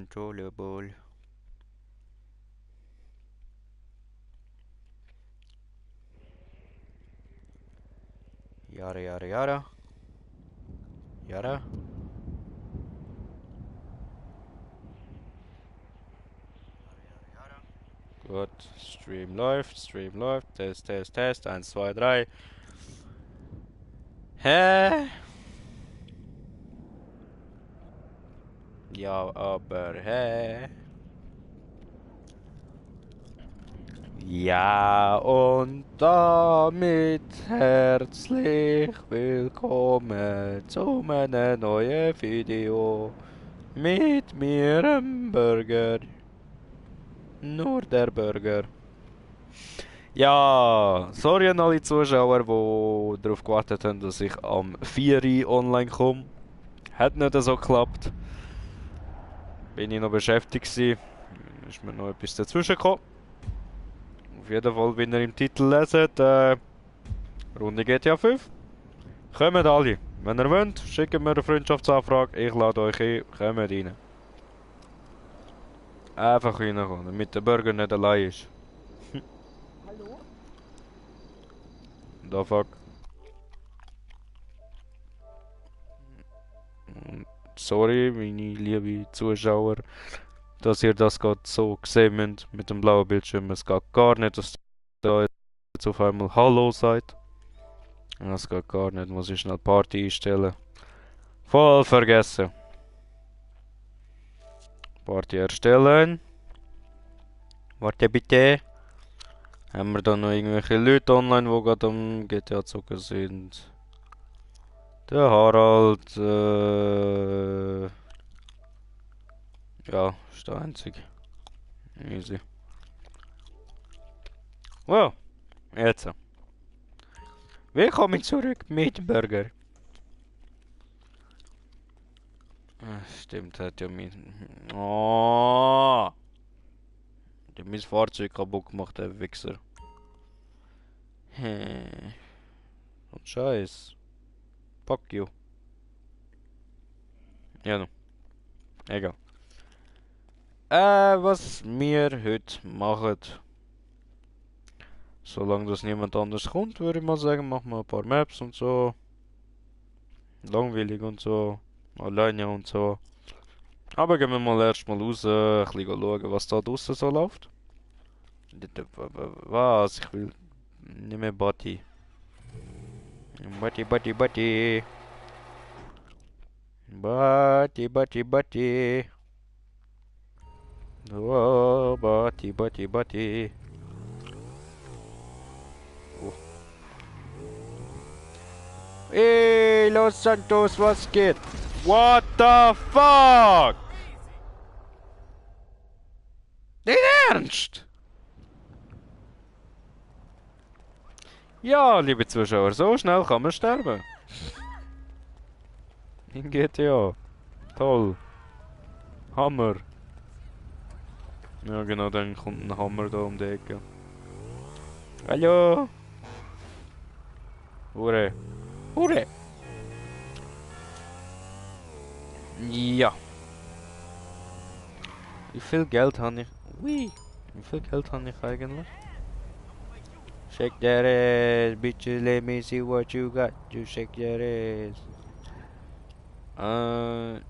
uncontrollable. Yada yada yada. Yada. Gut, Stream läuft, Test, 1, 2, 3. Hä? Ja, aber hä? Ja, und damit herzlich willkommen zu einem neuen Video mit mir, dem Burger. Nur der Burger. Ja, sorry an alle Zuschauer, die darauf gewartet haben, dass ich am 4 Uhr online komme. Hat nicht so geklappt. Bin ich noch beschäftigt gewesen. Ist mir noch etwas dazwischen gekommen. Auf jeden Fall, wie ihr im Titel leset, Runde GTA 5. Kommt alle. Wenn ihr wollt, schickt mir eine Freundschaftsanfrage. Ich lade euch ein. Kommt rein. Einfach reinkommen, damit der Burger nicht allein ist. Hallo? Da fuck. Sorry, meine liebe Zuschauer, dass ihr das gerade so gesehen habt mit dem blauen Bildschirm. Es geht gar nicht, dass ihr jetzt auf einmal Hallo seid. Es geht gar nicht, muss ich schnell Party einstellen. Voll vergessen. Party erstellen. Warte bitte. Haben wir da noch irgendwelche Leute online, die gerade am GTA zocken sind? Der Harald, ja, ist der einzige. Easy. Wow, jetzt. Willkommen zurück mit Burger. Stimmt, hat ja mein... Oh! Der hat mein Fahrzeug kaputt gemacht, der Wichser. Und Scheiß. Fuck you. Ja, no. Egal. Was wir heute machen. Solange das niemand anders kommt, würde ich mal sagen, machen wir ein paar Maps und so. Langweilig und so. Alleine und so. Aber gehen wir mal erstmal raus, ein bisschen schauen, was da draussen so läuft. Was? Ich will nicht mehr Buddy. Buddy, Buddy, Buddy. Buddy, Buddy, Buddy. Oh, Buddy, Buddy, Buddy. Oh. Hey, Los Santos, was geht? What the fuck? Nicht ernst? Ja, liebe Zuschauer, so schnell kann man sterben. In GTA. Toll. Hammer. Ja genau, dann kommt ein Hammer da um die Ecke. Hallo? Hure. Hure. Ja. Wie viel Geld habe ich? Ui. Wie viel Geld habe ich eigentlich? Shake that ass, bitches, let me see what you got. You shake that ass. Ein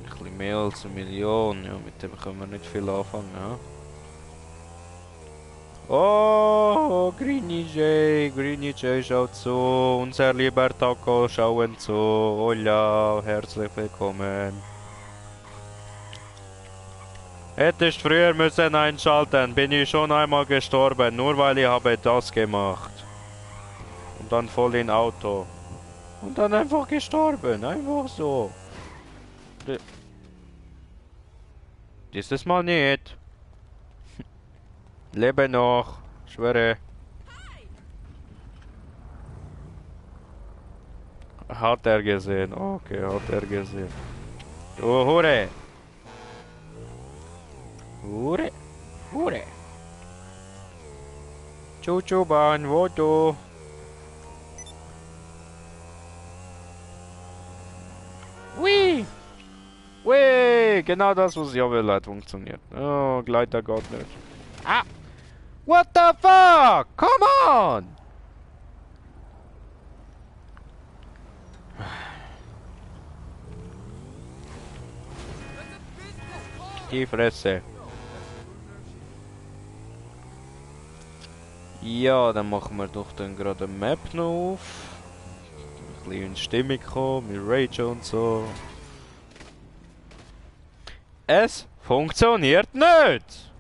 bisschen mehr als 1 Million. Ja, mit dem können wir nicht viel anfangen, ja. Oh, Greeny J schaut zu. Unser lieber Taco schauen zu. Hola, herzlich willkommen. Hättest früher müssen einschalten, bin ich schon einmal gestorben, nur weil ich habe das gemacht. Und dann voll in Auto. Und dann einfach gestorben, einfach so. Dieses Mal nicht. Lebe noch, schwöre. Hat er gesehen, okay, hat er gesehen. Du Hure! Hure! Hure! Chuchu-Bahn, wo du? Wee! Wee! Yay! Genau das, was ich auch will, hat funktioniert. Oh, Gleiter geht nicht. Ah! What the fuck? Come on! Die Fresse. Ja, dann machen wir doch dann gerade eine Map noch auf. Ein bisschen in Stimmung kommen, mit Rage und so. Es funktioniert nicht!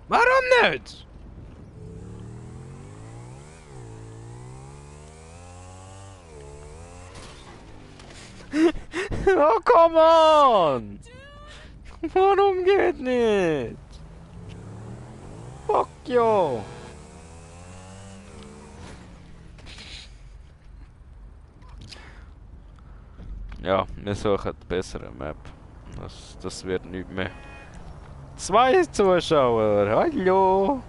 Warum nicht? Oh, come on! Warum geht nicht? Fuck you! Ja, wir suchen die bessere Map. Das wird nicht mehr. 2 Zuschauer, hallo!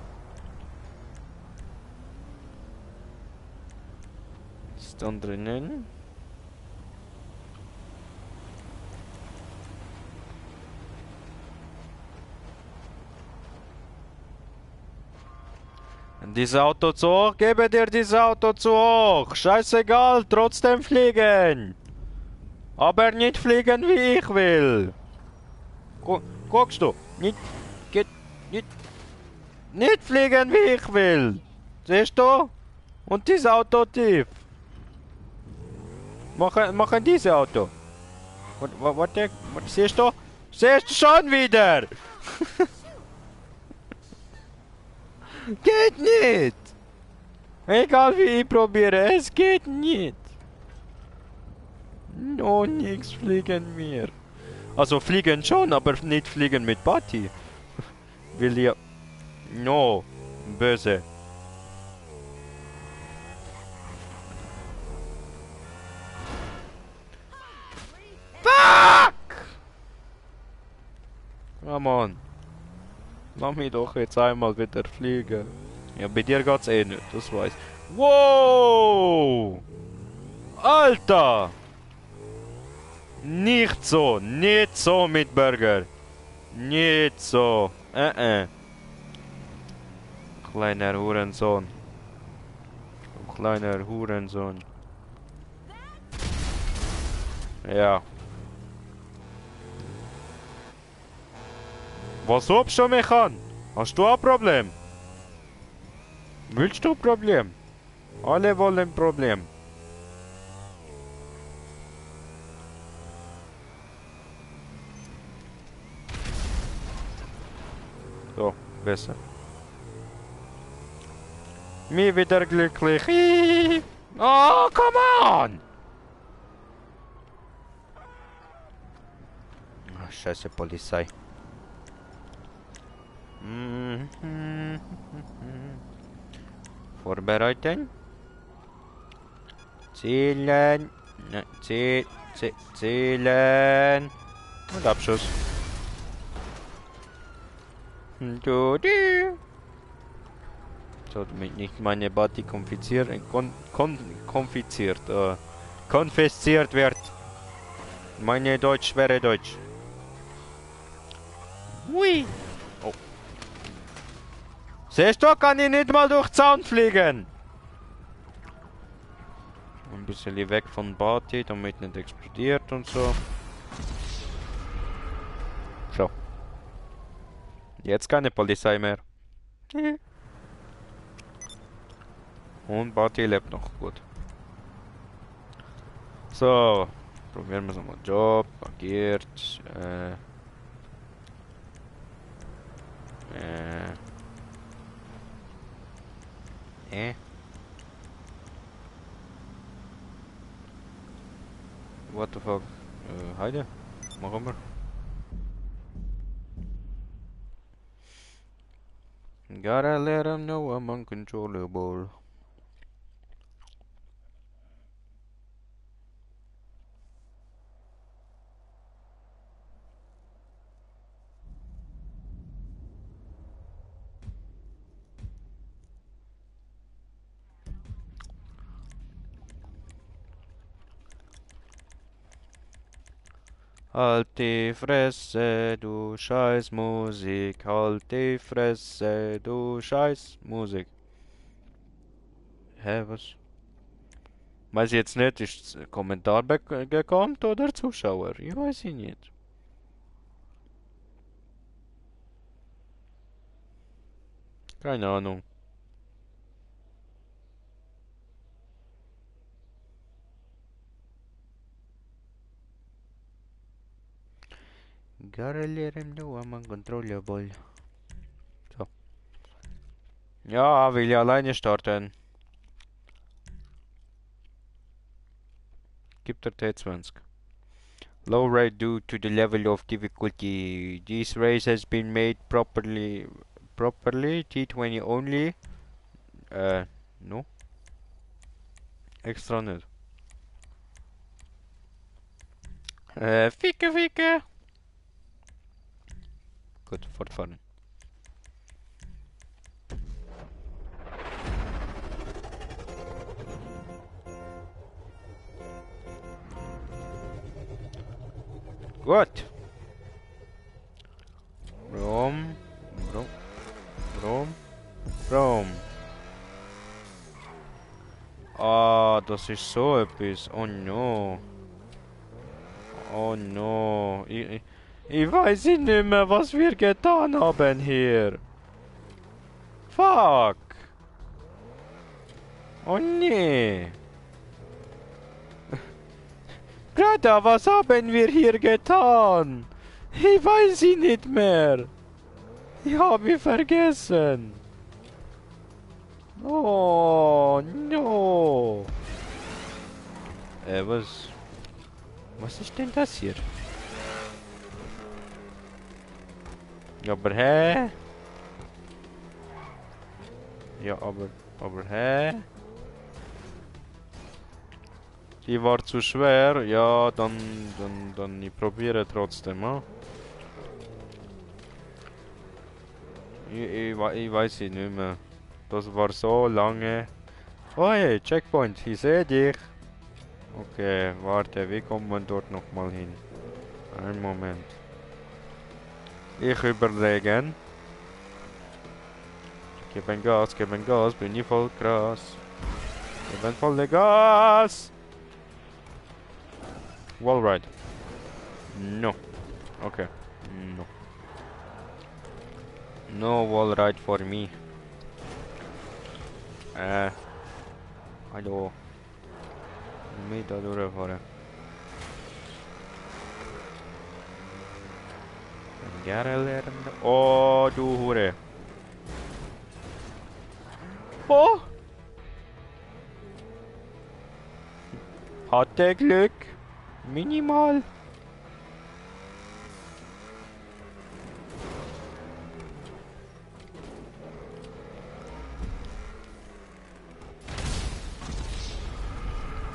Ist dann drinnen? Dieses Auto zu hoch, gebe dir dieses Auto zu hoch. Scheißegal, trotzdem fliegen. Aber nicht fliegen, wie ich will. Guckst du? Geht, nicht fliegen, wie ich will. Siehst du? Und dieses Auto tief. Machen diese Auto. Was siehst du? Siehst du schon wieder? Geht nicht! Egal wie ich probiere, es geht nicht! No, nix fliegen wir. Also fliegen schon, aber nicht fliegen mit Party. Will ja... No, böse. Fuck! Come on. Lass mich doch jetzt einmal wieder fliegen. Ja, bei dir geht's eh nicht, das weiß ich. Wow! Alter! Nicht so mit Burger. Nicht so. Kleiner Hurensohn. Du kleiner Hurensohn. Ja. Was hobst du mich an? Hast du ein Problem? Willst du Problem? Alle wollen Problem. So, besser. Mir wieder glücklich. Oh, come on! Ach, scheiße Polizei. Vorbereiten. Zielen. Zielen. Und Abschuss. Du. So, damit nicht meine Body konfisziert wird. Meine Deutsch wäre Deutsch. Hui. Oh. Siehst du, kann ich nicht mal durch Zaun fliegen. Ein bisschen weg von Body, damit nicht explodiert und so. So. Jetzt keine Polizei mehr. Und Body lebt noch gut. So. Probieren wir es nochmal. Job, agiert. What the fuck? Heide? Machen wir. Gotta let 'em know I'm uncontrollable. Halt die Fresse, du Scheißmusik. Halt die Fresse, du Scheißmusik. Hä, was? Weiß ich jetzt nicht, ist Kommentar gekommen oder Zuschauer? Ich weiß ich nicht. Keine Ahnung. Garrelieren du am Controllable. So. Ja, will ich alleine starten. Gibt der T20. Low rate due to the level of difficulty. This race has been made properly T20 only. No. Extra nicht. Ficke. Gut, fortfahren. Gut. Brom. Ah, das ist so etwas. Oh no. Oh no. Ich weiß nicht mehr, was wir getan haben hier. Fuck. Oh nee. Greta, was haben wir hier getan? Ich weiß sie nicht mehr. Ich habe vergessen. Oh no. Was ist denn das hier? Aber hä? Ja, aber hä? Die war zu schwer. Ja, dann ich probiere trotzdem, ha? Ich weiß es nicht mehr. Das war so lange. Oh hey, Checkpoint, ich sehe dich. Okay, warte, wie kommt man dort nochmal hin? Einen Moment. Ich überlegen. Geben Gas, bin ich voll krass. Geben volle Gas! Wallride. No. Okay. No. No wallride for me. Hallo. Mich da durchfahren. Gerne lernen. Oh, du Hure. Oh! Hatte Glück. Minimal.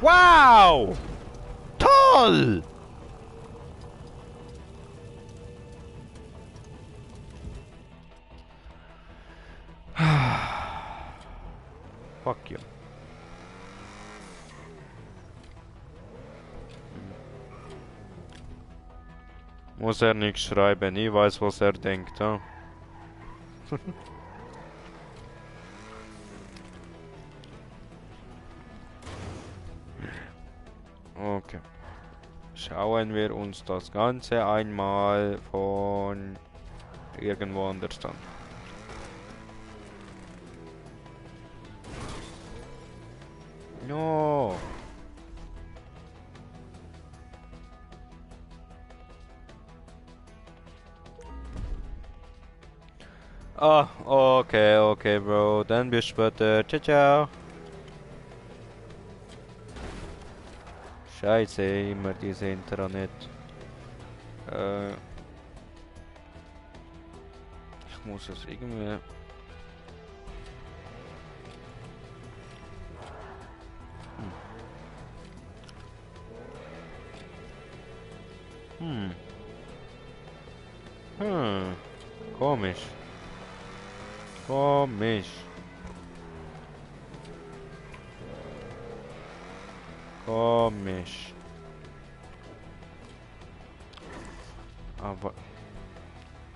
Wow! Toll! Fuck you. Muss er nichts schreiben, ich weiß, was er denkt, ha? Okay. Schauen wir uns das Ganze einmal von irgendwo anders an. No. Ah, okay, Bro. Dann bis später. Ciao. Scheiße, immer diese Intranet. Ich muss es irgendwie... Hm. Komisch. Aber...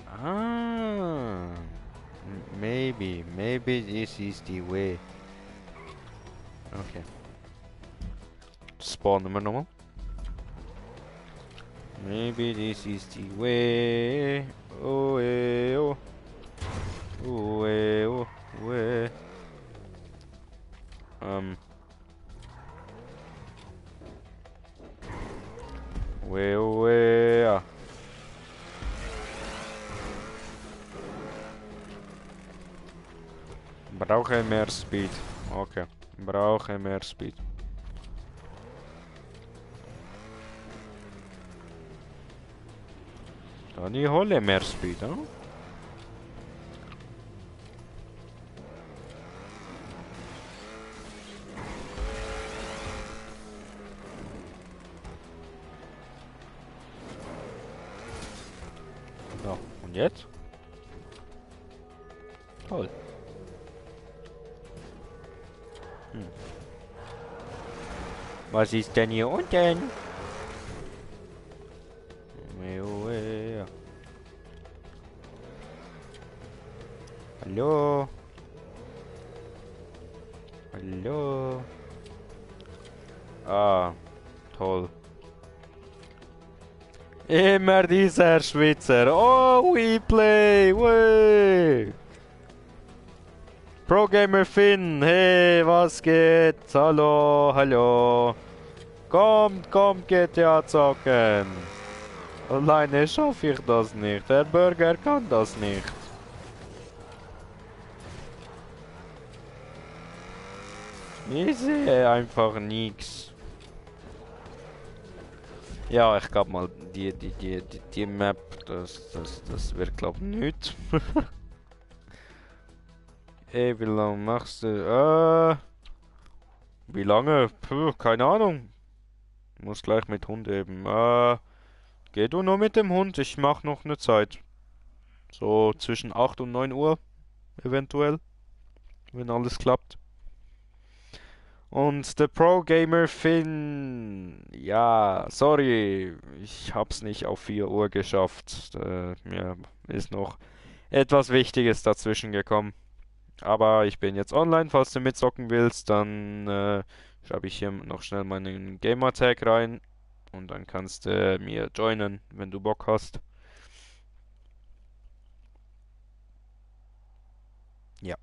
Ah... Maybe this is the way. Okay. Spawnen wir nochmal. Maybe this is the way. Oh, oh. Oh, oh, oh. Where? Brauche mehr Speed. Okay. Brauche mehr Speed. Dann ich hole mehr Speed, hm? So, und jetzt? Toll. Was ist denn hier unten? Hallo? Hallo? Ah, toll. Immer dieser Schwitzer. Oh, we play. Way. Pro Gamer Finn. Hey, was geht? Hallo, hallo. Kommt GTA zocken. Alleine schaffe ich das nicht. Der Burger kann das nicht. Ich sehe einfach nichts. Ja, ich glaube mal, die Map, das wird glaub nicht. Ey, wie lange machst du? Wie lange? Puh, keine Ahnung. Muss gleich mit Hund eben. Geh du nur mit dem Hund, ich mach noch eine Zeit. So zwischen 8 und 9 Uhr, eventuell. Wenn alles klappt. Und der Pro Gamer Finn, ja, sorry, ich hab's nicht auf 4 Uhr geschafft. Mir ist noch etwas Wichtiges dazwischen gekommen. Aber ich bin jetzt online, falls du mitzocken willst, dann schreibe ich hier noch schnell meinen Gamertag rein und dann kannst du mir joinen, wenn du Bock hast. Ja.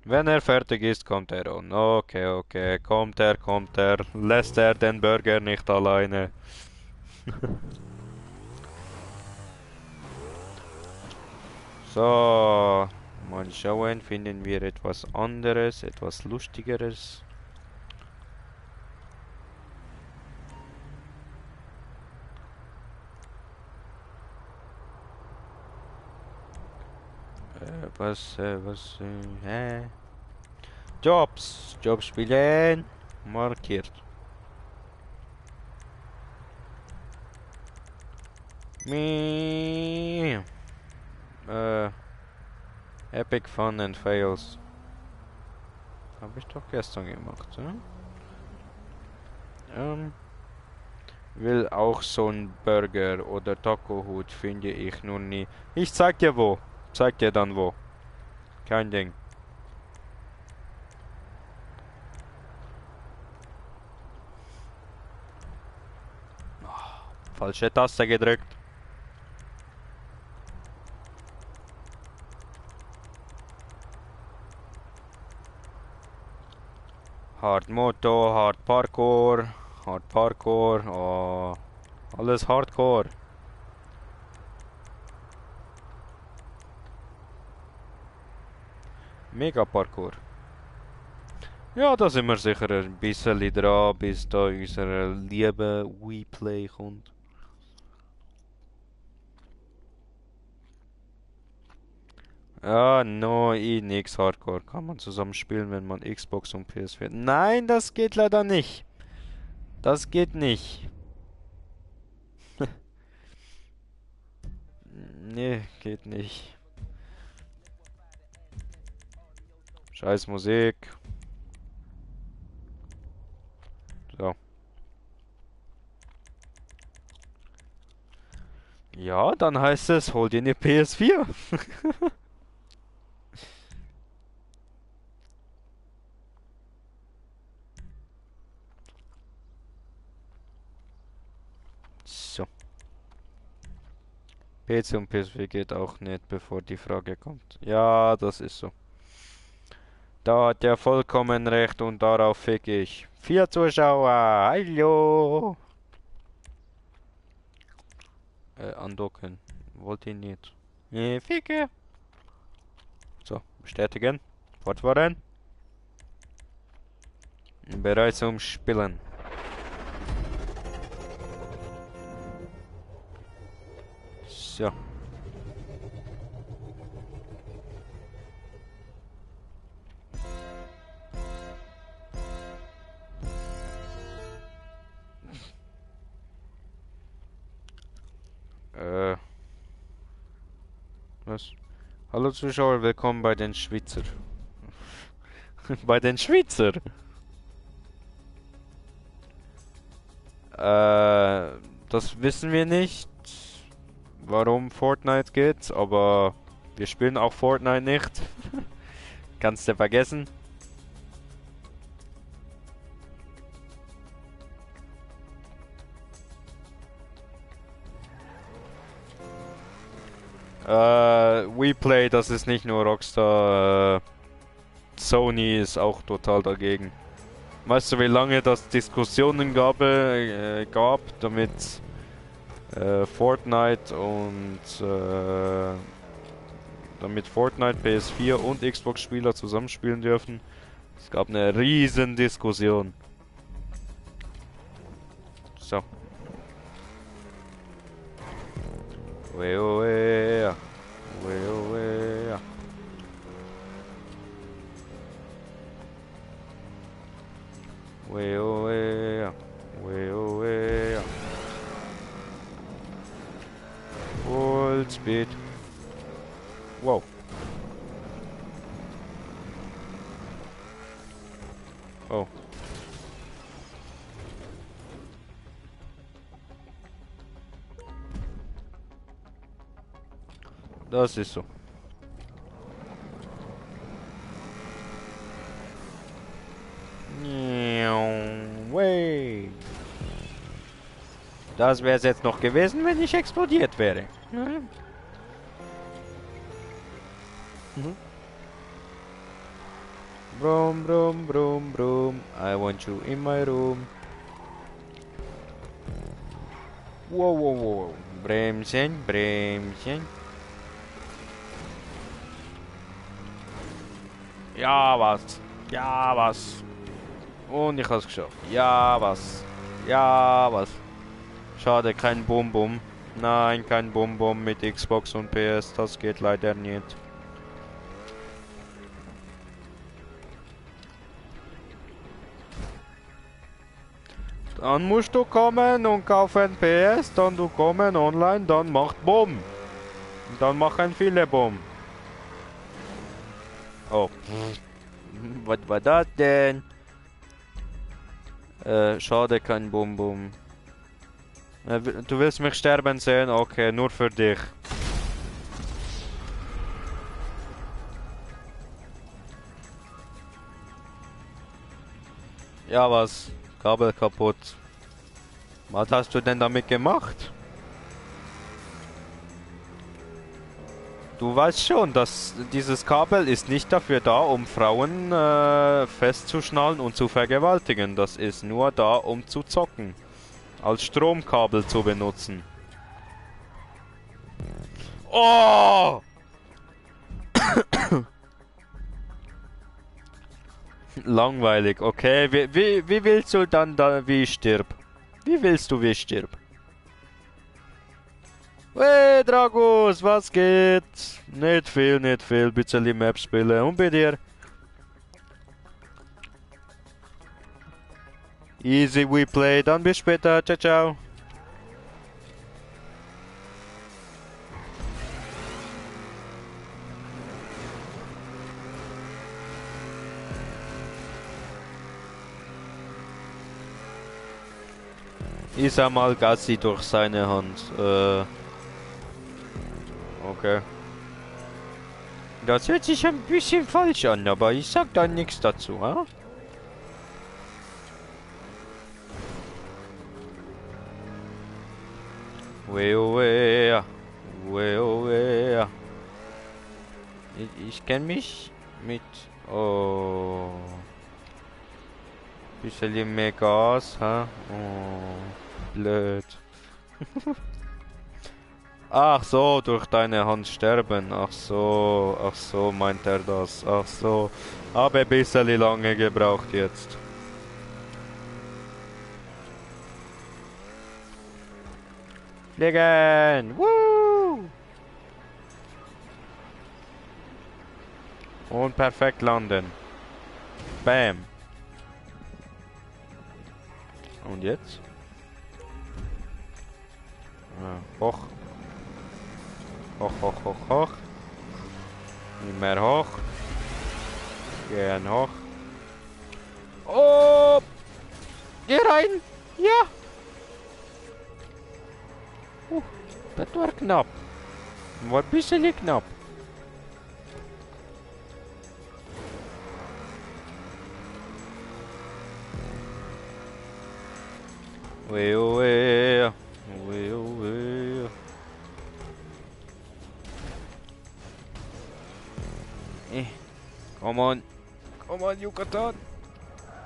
Wenn er fertig ist, kommt er on. Okay, okay. Kommt er. Lässt er den Burger nicht alleine. So. Mal schauen, finden wir etwas anderes, etwas Lustigeres. Hä? Jobs spielen. Markiert. Me. Epic Fun and Fails. Habe ich doch gestern gemacht, hm? Will auch so ein Burger oder Taco-Hut, finde ich nur nie. Ich zeig dir wo. Zeig dir dann wo. Kein Ding. Falsche Taste gedrückt. Hard Moto, Hard Parkour, oh, alles Hardcore. Mega Parkour. Ja, da sind wir sicher ein bisschen dran, bis da unsere liebe WePlay kommt. Ah, no, nix Hardcore. Kann man zusammen spielen, wenn man Xbox und PS4. Nein, das geht leider nicht. Das geht nicht. Nee, geht nicht. Scheiß Musik. So. Ja, dann heißt es, hol dir eine PS4. So. PC und PS4 geht auch nicht, bevor die Frage kommt. Ja, das ist so. Da hat er vollkommen recht und darauf fick ich. 4 Zuschauer, hallo. Andocken. Wollte ich nicht. Ficke. So, bestätigen. Fortfahren. Bereit zum Spielen. So. Was? Hallo Zuschauer, willkommen bei den Schweizer. Bei den Schweizer? Das wissen wir nicht, warum Fortnite geht, aber wir spielen auch Fortnite nicht. Kannst du vergessen. WePlay, das ist nicht nur Rockstar, Sony ist auch total dagegen. Weißt du, wie lange das Diskussionen gab, damit Fortnite und damit Fortnite, PS4 und Xbox-Spieler zusammenspielen dürfen? Es gab eine riesen Diskussion. So. Wea. Full speed. Wow. Oh. Das ist so. Way. Das wäre es jetzt noch gewesen, wenn ich explodiert wäre. Mhm. Brum, brum, brum, brum. I want you in my room. Wow, wow, wow. Bremsen, Bremsen. Ja, was? Ja, was? Und ich hab's geschafft. Ja, was? Ja, was? Schade, kein Bum-Bum. Nein, kein Bum-Bum mit Xbox und PS. Das geht leider nicht. Dann musst du kommen und kaufen PS, dann du kommen online, dann macht Bumm. Dann machen viele Bumm. Oh. Was war das denn? Schade, kein Bum-Bum. Du willst mich sterben sehen? Okay, nur für dich. Ja, was? Kabel kaputt. Was hast du denn damit gemacht? Du weißt schon, dass dieses Kabel ist nicht dafür da, um Frauen festzuschnallen und zu vergewaltigen. Das ist nur da, um zu zocken. Als Stromkabel zu benutzen. Oh! Langweilig, okay. Wie willst du dann da, wie ich stirb? Wie willst du, wie ich stirb? Hey Dragus, was geht? Nicht viel, nicht viel. Bisschen die Map spielen. Und bei dir? Easy, we play. Dann bis später. Ciao, ciao. Ich sag mal Gassi durch seine Hand. Okay. Das hört sich ein bisschen falsch an, aber ich sag da nichts dazu, ha? Wea. Ich kenn mich mit... Oh... Bisschen mehr Gas, ha? Oh... Blöd. Ach so, durch deine Hand sterben. Ach so, meint er das. Ach so. Habe ein bisschen lange gebraucht jetzt. Fliegen! Woo! Und perfekt landen. Bam. Und jetzt? Hoch. Hoch. Nicht mehr hoch. Gehen hoch. Oh! Geh rein! Ja! Das war knapp. War ein bisschen knapp. Wee. Come on, Yucatan.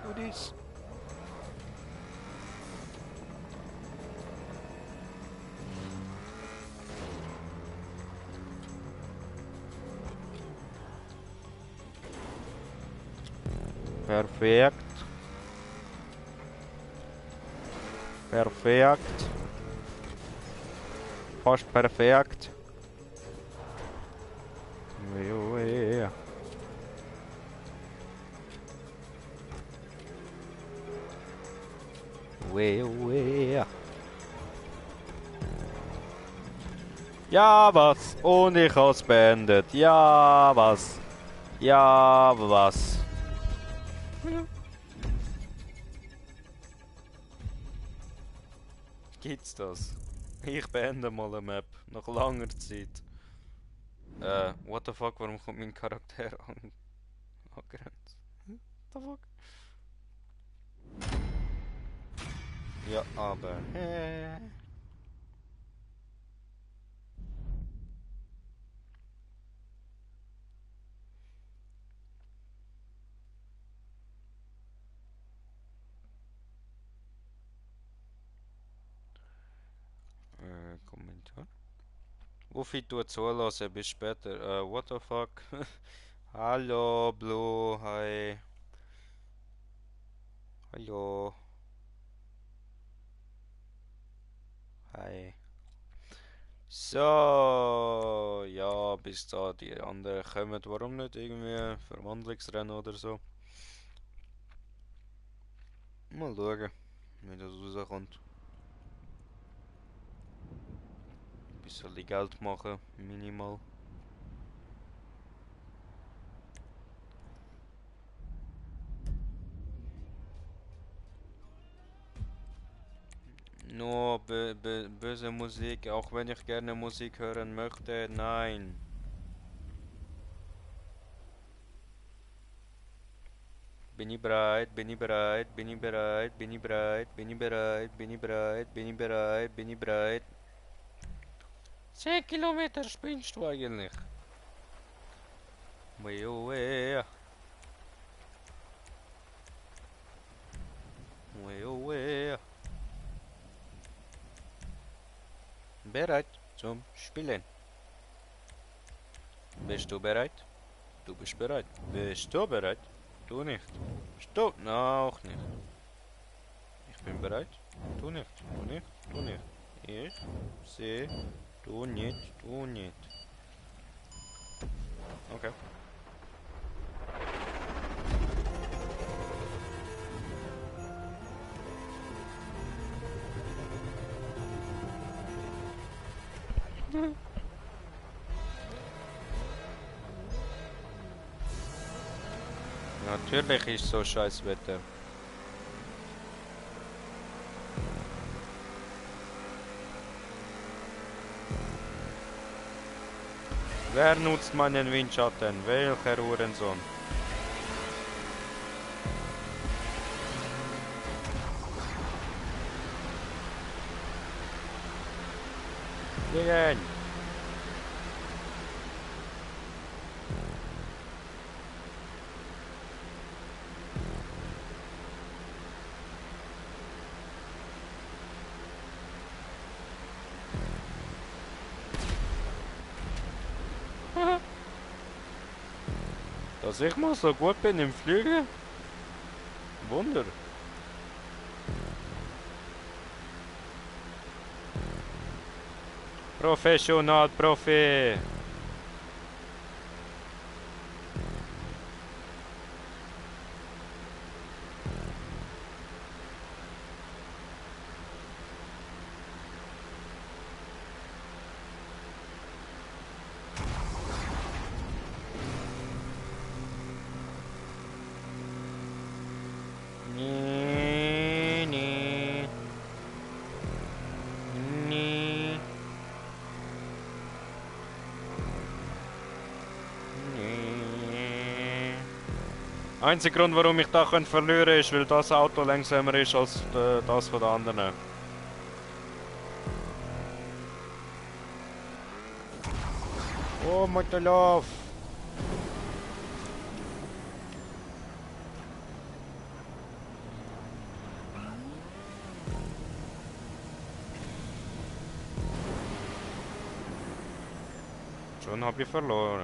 Do this. Perfekt. Fast perfekt. Ja, was? Und ich hab's beendet. Ja, was? Gibt's das? Ich beende mal eine Map. Nach langer Zeit. What the fuck? Warum kommt mein Charakter angerannt? What the fuck? Ja, aber... Kommentar. Wofür du zulassen, bis später. What the fuck? Hallo, Blue, hi. Hallo. Hi. So, ja, bis da die anderen kommen. Warum nicht irgendwie Verwandlungsrennen oder so? Mal schauen, wie das rauskommt. Bisschen Geld machen, minimal. Nur böse Musik, auch wenn ich gerne Musik hören möchte, nein. Bin ich bereit? 10 Kilometer spinnst du eigentlich? Wee. Bereit zum Spielen. Bist du bereit? Du bist bereit. Bist du bereit? Du nicht. Bist du? Noch nicht. Ich bin bereit. Du nicht. Ich sehe. Du nicht. Okay. Natürlich ist so scheiß Wetter. Wer nutzt meinen Windschatten? Welcher Hurensohn? Gegen! Dass ich mal so gut bin im Fliegen? Wunder. Professional Profi. Nee, nee. Nee. Nee. Einziger Grund, warum ich da verlieren kann, ist, weil das Auto langsamer ist als das von den anderen. Oh, Mutterlauf! Schon habe ich verloren.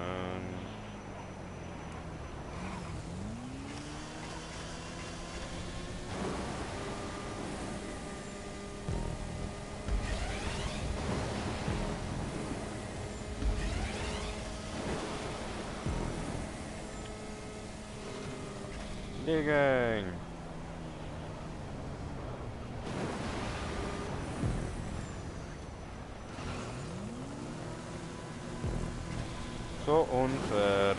Liegen! So unfair.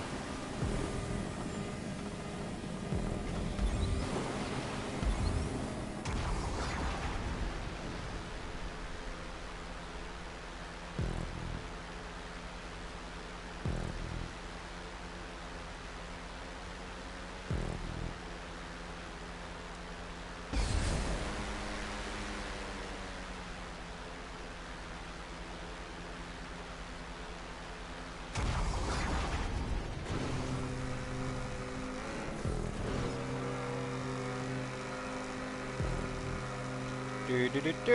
Du, du, du, du,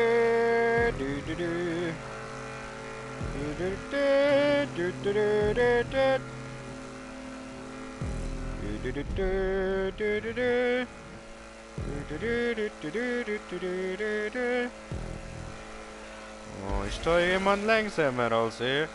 du, du, du. Du, du, du, du, du, du, du, du. Du, du, du, du, du, du. Du, du, du, du, du, du, du, du, du, du. Oh, ist da jemand langsamer als ich?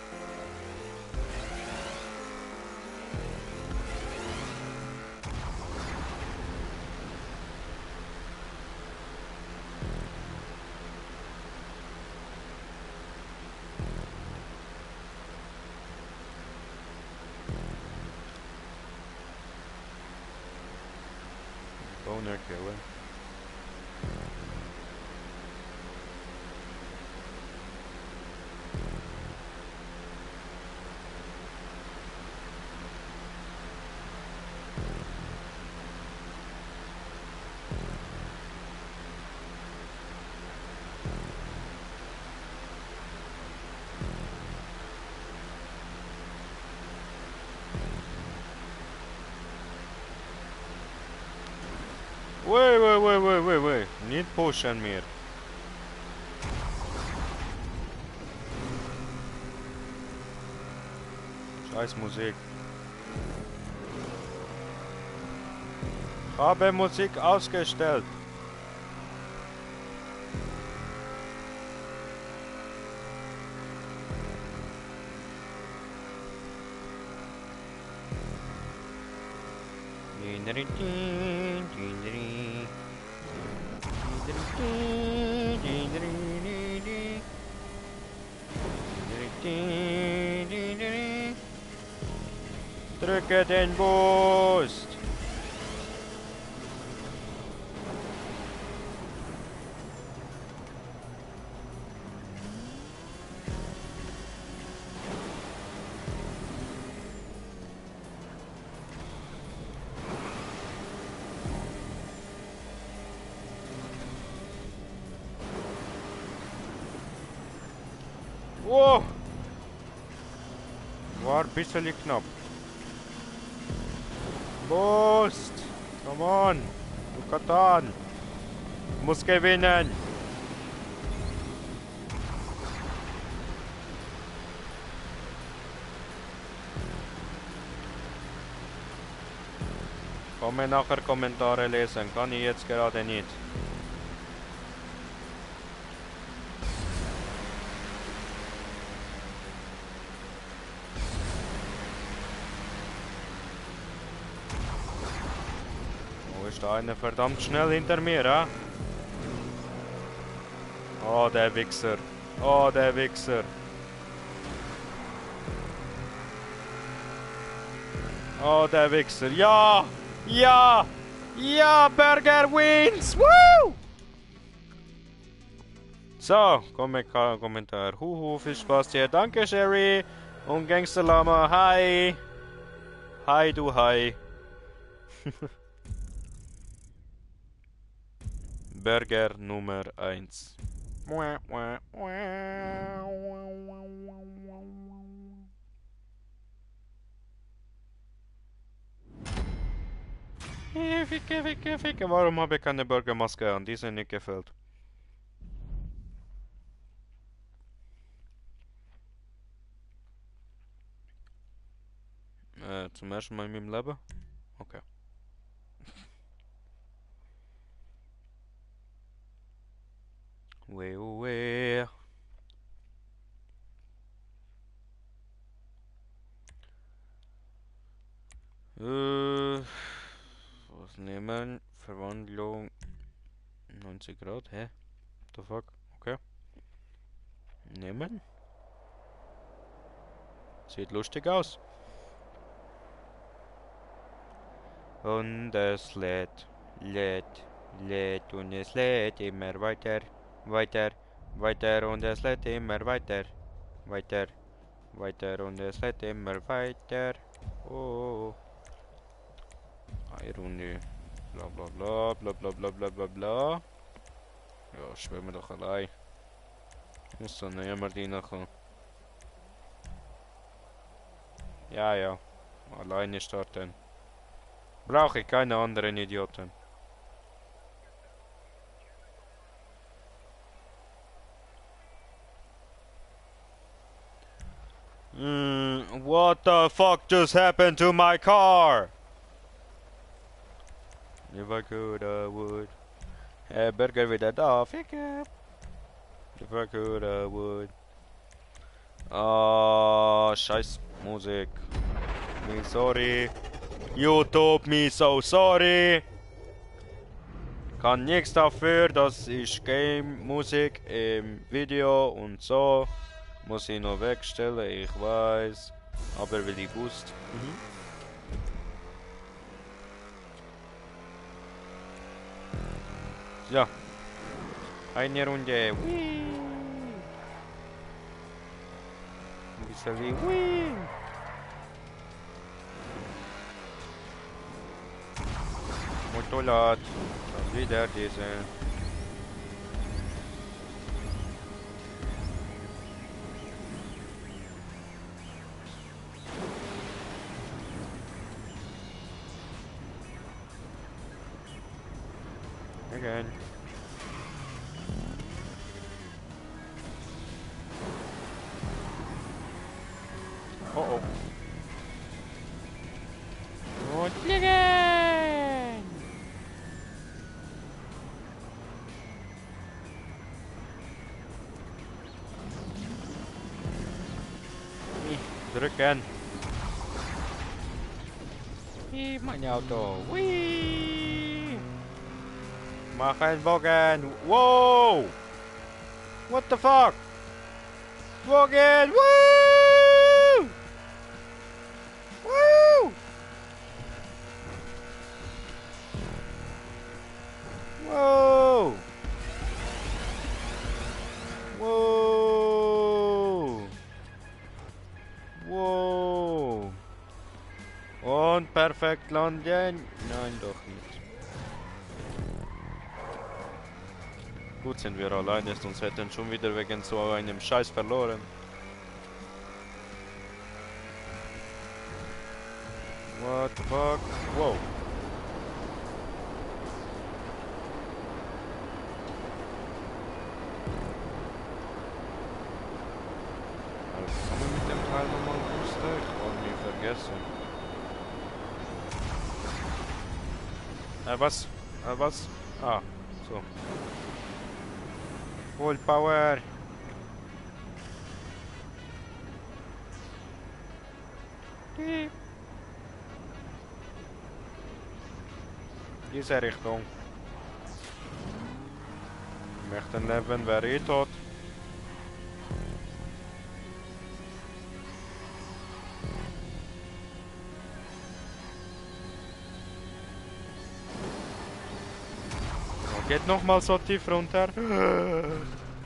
Boner killen. Wait. Nicht pushen mir. Scheiß Musik. Ich habe Musik ausgestellt. Drücke den Boost. Oh! War ein bisschen knapp. Boost! Come on! Du Katan! Muss gewinnen! Kann man nachher Kommentare lesen, kann ich jetzt gerade nicht. Oh, ist da einer verdammt schnell hinter mir, ha? Oh, der Wichser. Oh, der Wichser. Oh, der Wichser. Ja! Ja! Ja! Burger wins! Woo! So, Kommentar. Huhu, viel Spaß dir. Danke, Sherry. Und Gangster Lama. Hi. Hi, du Hi. Burger Nummer 1. Ficke, ficke, ficke. Warum habe ich keine Burgermaske an? Die sind nicht gefällt. Zum ersten Mal in meinem Leben? Okay. Weh, weh. Was nehmen? Verwandlung 90 Grad, hä? What the fuck? Okay. Nehmen? Sieht lustig aus. Und es lädt und es lädt immer weiter, weiter und es lädt immer weiter, weiter und es lädt immer weiter. Oh. Eine Runde. Bla bla bla bla bla bla bla bla bla. Ja, schwimmen doch allein. Muss dann niemand reinkommen. Ja, ja. Alleine starten. Brauche ich keine anderen Idioten. What the fuck just happened to my car? If I could, I would. Burger wieder da, ficke. If I could, I would. Ah, scheiß Musik. Me sorry. YouTube, me so sorry. Kann nichts dafür, das ist Game-Musik im Video und so. Muss ich noch wegstellen, ich weiß. Aber will ich Boost. Ja. Eine Runde. Whee. Ein bisschen wie Whee. Motorrad. Dann wieder diese. Again. Oh oh. Und fliegen! Drücken. Wie mein Auto. Whee! Mach einen Bogen. Wow! What the fuck? Bogen! Woo! Woo! Wow! Wow! Wow! Und perfekt landen. Nein, doch nicht. Gut sind wir alleine, sonst hätten schon wieder wegen so einem Scheiß verloren. What the fuck? Wow. Kann man mit dem Teil nochmal boosten? Ich wollte mich vergessen. Was? Was? Ah, so. Full Power. Diese Richtung. Ich möchte leben, wäre eh tot. Geht noch mal so tief runter.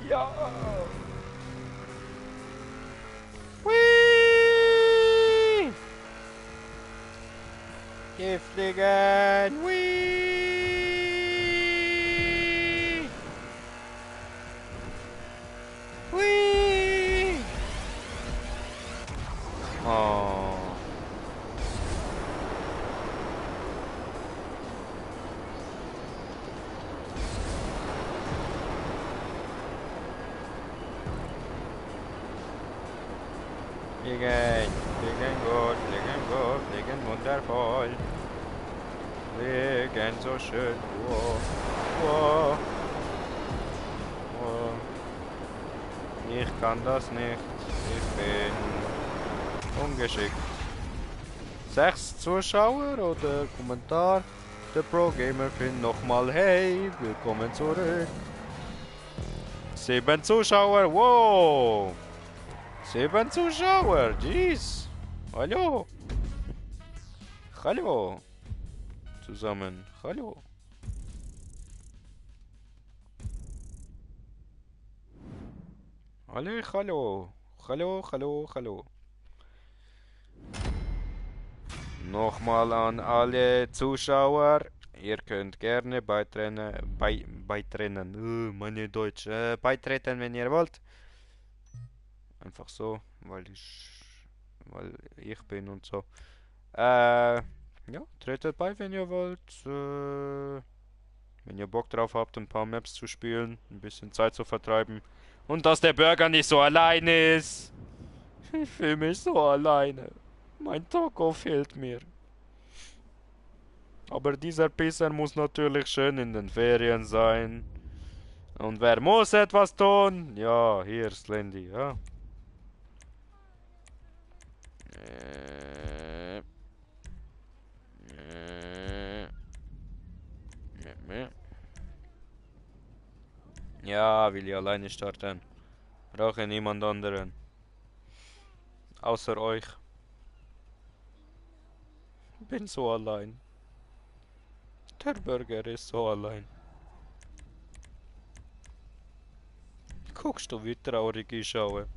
Ja. Whee! Giftigen. Whee! Whee! Oh. Fliegen gut, fliegen wundervoll. Fliegen so schön. Wow, wow, wow. Ich kann das nicht. Ich bin ungeschickt. 6 Zuschauer oder Kommentar. Der Pro Gamer findet nochmal hey, willkommen zurück. 7 Zuschauer, wow. 7 Zuschauer, jeez. Hallo. Hallo. Zusammen, hallo. Hallo. Hallo. Nochmal an alle Zuschauer. Ihr könnt gerne beitreten, meine Deutsch, beitreten, wenn ihr wollt. Einfach so, weil ich bin und so. Ja, tretet bei, wenn ihr wollt. Wenn ihr Bock drauf habt, ein paar Maps zu spielen, ein bisschen Zeit zu vertreiben. Und dass der Burger nicht so allein ist. Ich fühle mich so alleine. Mein Taco fehlt mir. Aber dieser Pisser muss natürlich schön in den Ferien sein. Und wer muss etwas tun? Ja, hier ist Landy, ja. Ja, will ich alleine starten. Brauche niemand anderen. Außer euch. Bin so allein. Der Burger ist so allein. Guckst du, wie traurig ich schaue?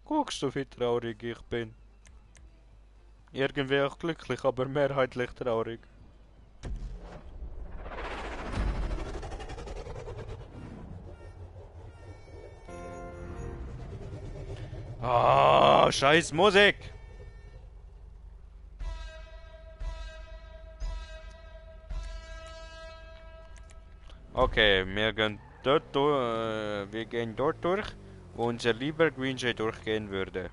Guckst du, wie traurig ich bin? Irgendwie auch glücklich, aber mehrheitlich traurig. Ah, scheiß Musik! Okay, wir gehen dort durch, wo unser lieber Green Jay durchgehen würde.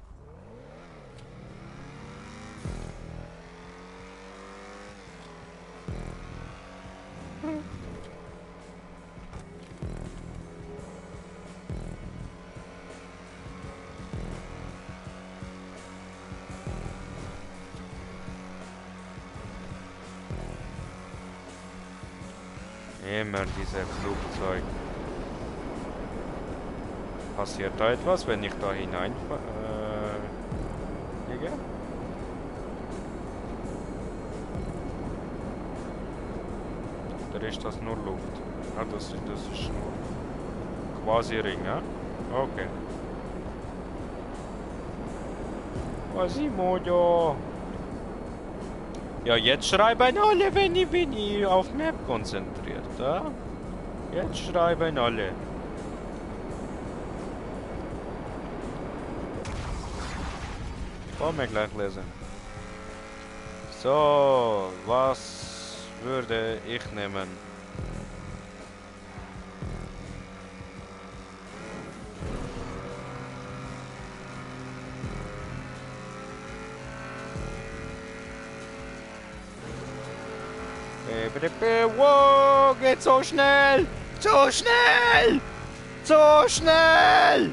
Immer dieser Flugzeug. Passiert da etwas, wenn ich da hinein fliege? Oder ist das nur Luft? Ah, das ist nur quasi Ring, ja? Okay. Quasimodo. Ja, jetzt schreiben alle, wenn ich bin auf Map konzentriert, ja? Jetzt schreiben alle. Wollen wir gleich lesen. So, was würde ich nehmen? Wow, geht so schnell! So schnell! So schnell!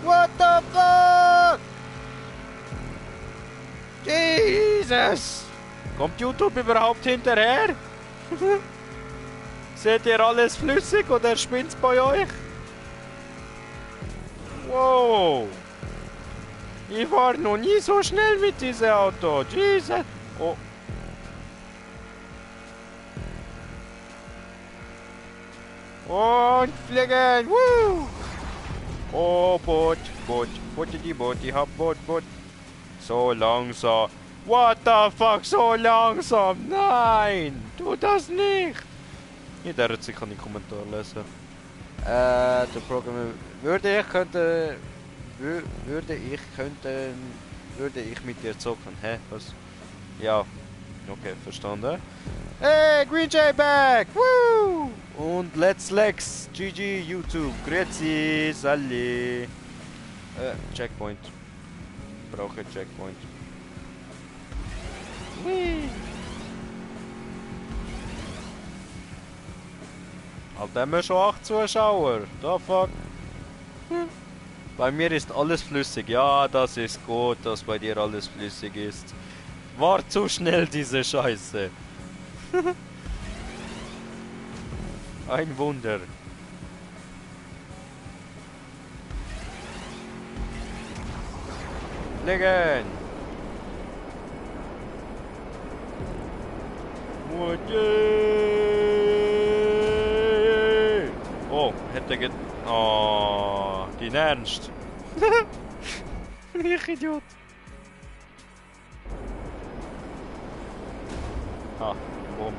What the fuck? Jesus! Kommt YouTube überhaupt hinterher? Seht ihr alles flüssig oder spinnt's bei euch? Wow! Ich war noch nie so schnell mit diesem Auto. Jesus! Oh. Und fliegen! Woo! Oh, Boot, Boot, Boot, ich hab Boot, Boot. So langsam. What the fuck, so langsam? Nein! Tu das nicht! In der Zeit kann ich Kommentar lesen. Der Programm würde ich mit dir zocken? Hä? Was? Ja. Okay, verstanden. Hey, Green Jay back! Woo! Und Let's Lex, GG, YouTube. Grüezi, Sally. Checkpoint. Brauche Checkpoint. Whee! Halt haben wir schon 8 Zuschauer. Da fuck. Bei mir ist alles flüssig. Ja, das ist gut, dass bei dir alles flüssig ist. War zu schnell diese Scheiße. Ein Wunder. Fliegen! Oh, hätte get... Oh, die Ernst. Ich Idiot. Ah, boom.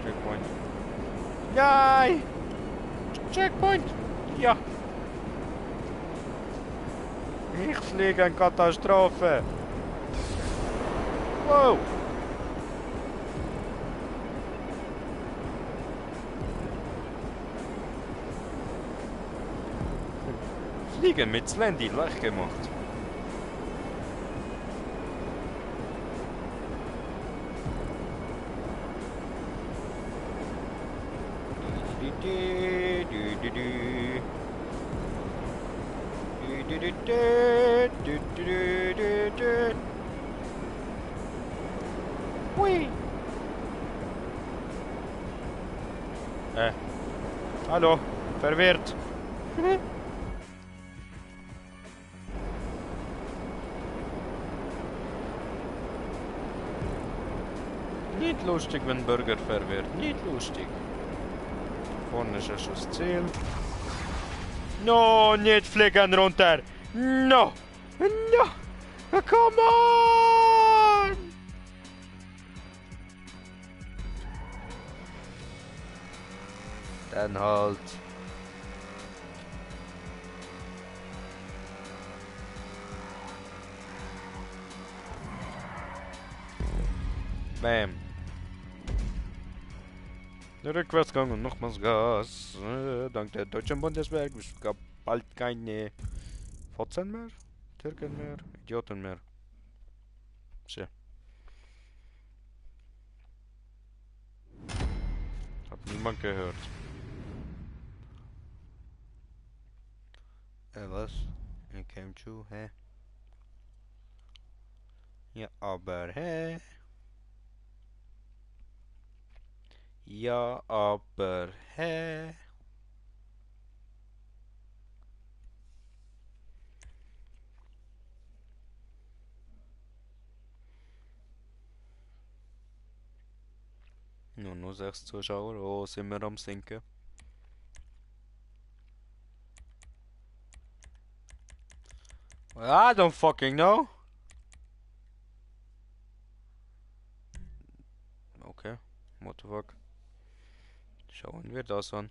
Checkpoint. Nein! Checkpoint! Ja! Ich fliege eine Katastrophe! Wow! Fliegen mit Slendy leicht gemacht. Hui. Hallo, verwirrt. Nicht lustig, wenn Burger verwirrt. Nicht lustig. Vorne ist ja schon das Ziel. No, nicht fliegen runter. No. No. Come on. Dann halt. Bam. Der Rückwärtsgang und nochmals Gas. Dank der deutschen Bundeswehr es gab bald keine Fotzen mehr, Türken mehr, Idioten mehr. Tja. Hat niemand gehört. Was? Ich came true, hä? Ja, aber hä? Ja, aber hä? Nur 6 Zuschauer. Oh, sind wir am Sinken. I don't fucking know. Okay, what the fuck. Schauen wir das an.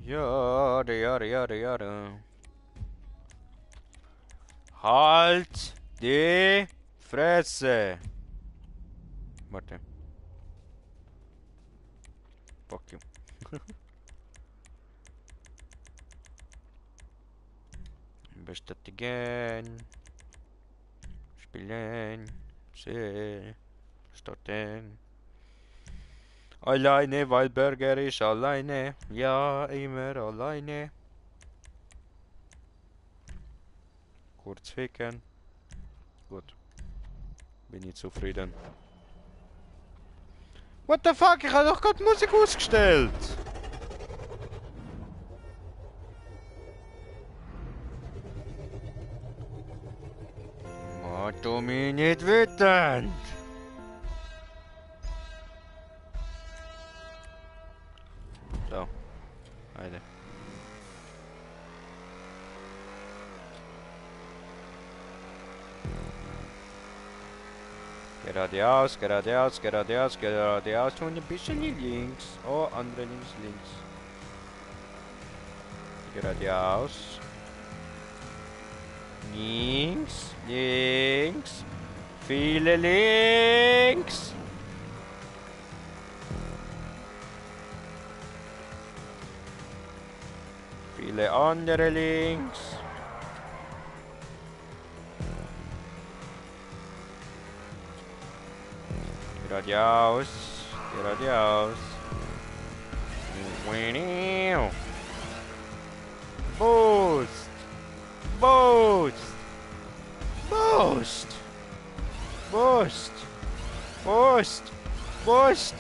Jade, jade, jade, jade. Halt die Fresse! Warte. Fuck you. Bestätigen. Spielen. Starten. Alleine, weil Burger ist alleine. Ja, immer alleine. Kurz ficken. Gut. Bin ich zufrieden. What the fuck? Ich habe doch gerade Musik ausgestellt. Mach du mich nicht wütend. So. Heide. Geradeaus, geradeaus, geradeaus, geradeaus und ein bisschen links. Oh, andere links, links. Geradeaus. Links, links. Viele links. Viele andere links. Geradeaus, geradeaus. Boost, boost, boost, boost, boost, boost,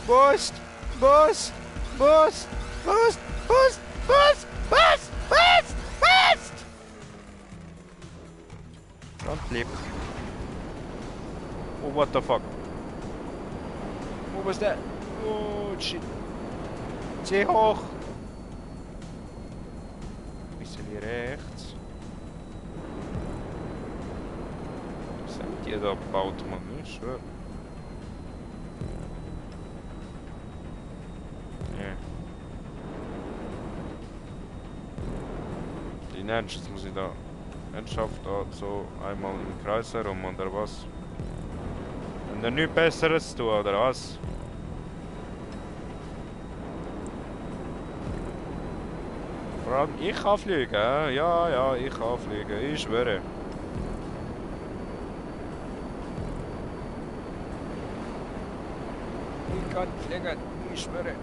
boost, boost, boost, boost, boost, boost, boost, boost, boost. Front flip. Oh, what the fuck? What was that? Oh, shit. Zieh hoch. Bisschen hier rechts. Was sind die da gebaut, Mann? Ich schwör. Nee. Den Ernst muss ich da ernsthaft da so einmal im Kreis herum, oder was? Und dann nichts Besseres tun, oder was? Vor allem ich kann fliegen, ja, ja, ich kann fliegen, ich schwöre. Ich kann fliegen, ich schwöre.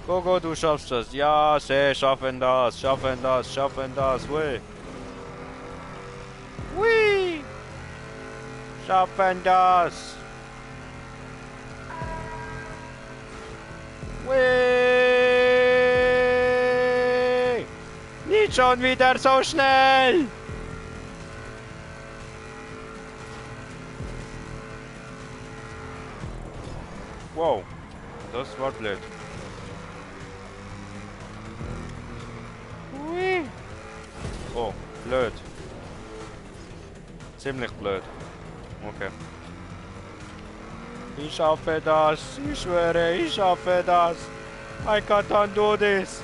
Go, go, du schaffst das. Ja, schaffen das, schaffen das, schaffen das, weh. Hui! Schaffen das! Hui! Nicht schon wieder so schnell! Wow, das war blöd. Hui! Oh, blöd. Ziemlich blöd. Okay. Ich schaffe das. Ich schwöre, ich schaffe das. I can't do this.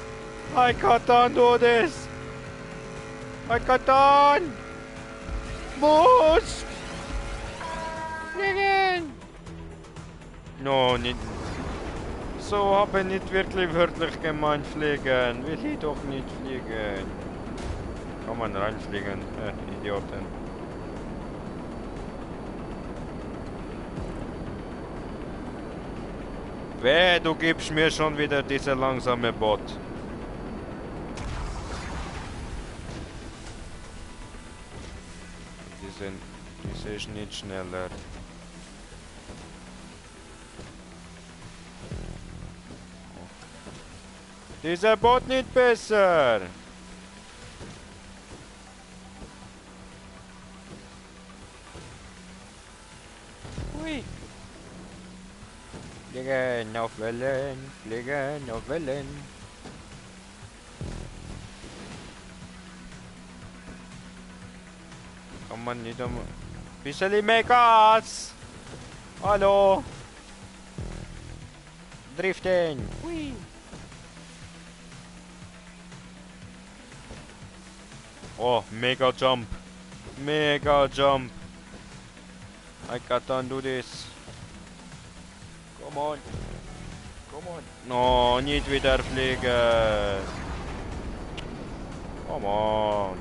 I can't do this. I can't. Muss. Fliegen. No, nicht. So habe ich nicht wirklich wörtlich gemeint fliegen. Will ich doch nicht fliegen. Kann man reinfliegen, Idioten. Weh, du gibst mir schon wieder diese langsame Bot. Diese ist nicht schneller. Dieser Bot nicht besser. Ui. Fliegen auf Wellen, fliegen auf Wellen. Kann man nicht um... Bisschen mehr Gas! Hallo! Driften! Hui! Oh, mega jump! Mega jump! I can't do this! Come on! Come on! No, nicht wieder fliegen! Come on!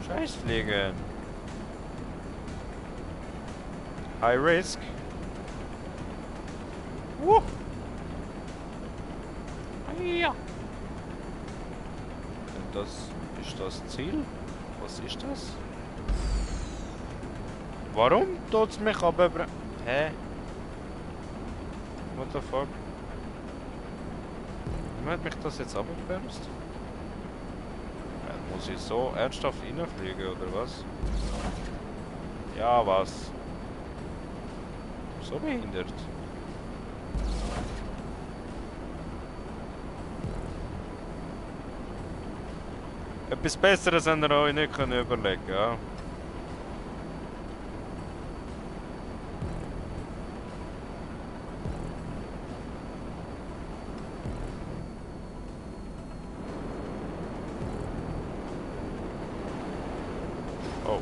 Scheiß fliegen! High risk! Wuh! Ja! Das ist das Ziel? Was ist das? Warum tut's mich aber... Hä? What the fuck? Warum hat mich das jetzt abgebremst? Muss ich so ernsthaft reinfliegen oder was? Ja, was? So behindert. Etwas Besseres haben wir euch nicht überlegen können, ja? Oh.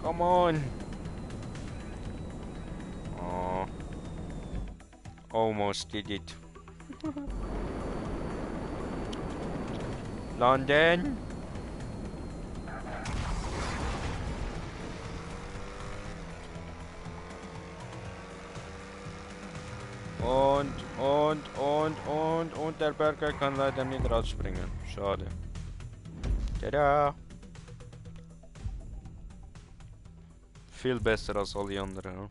Come on. Oh. Almost did it. London. Und der Berger kann leider nicht rausspringen. Schade. Tada! Viel besser als alle anderen. Ne?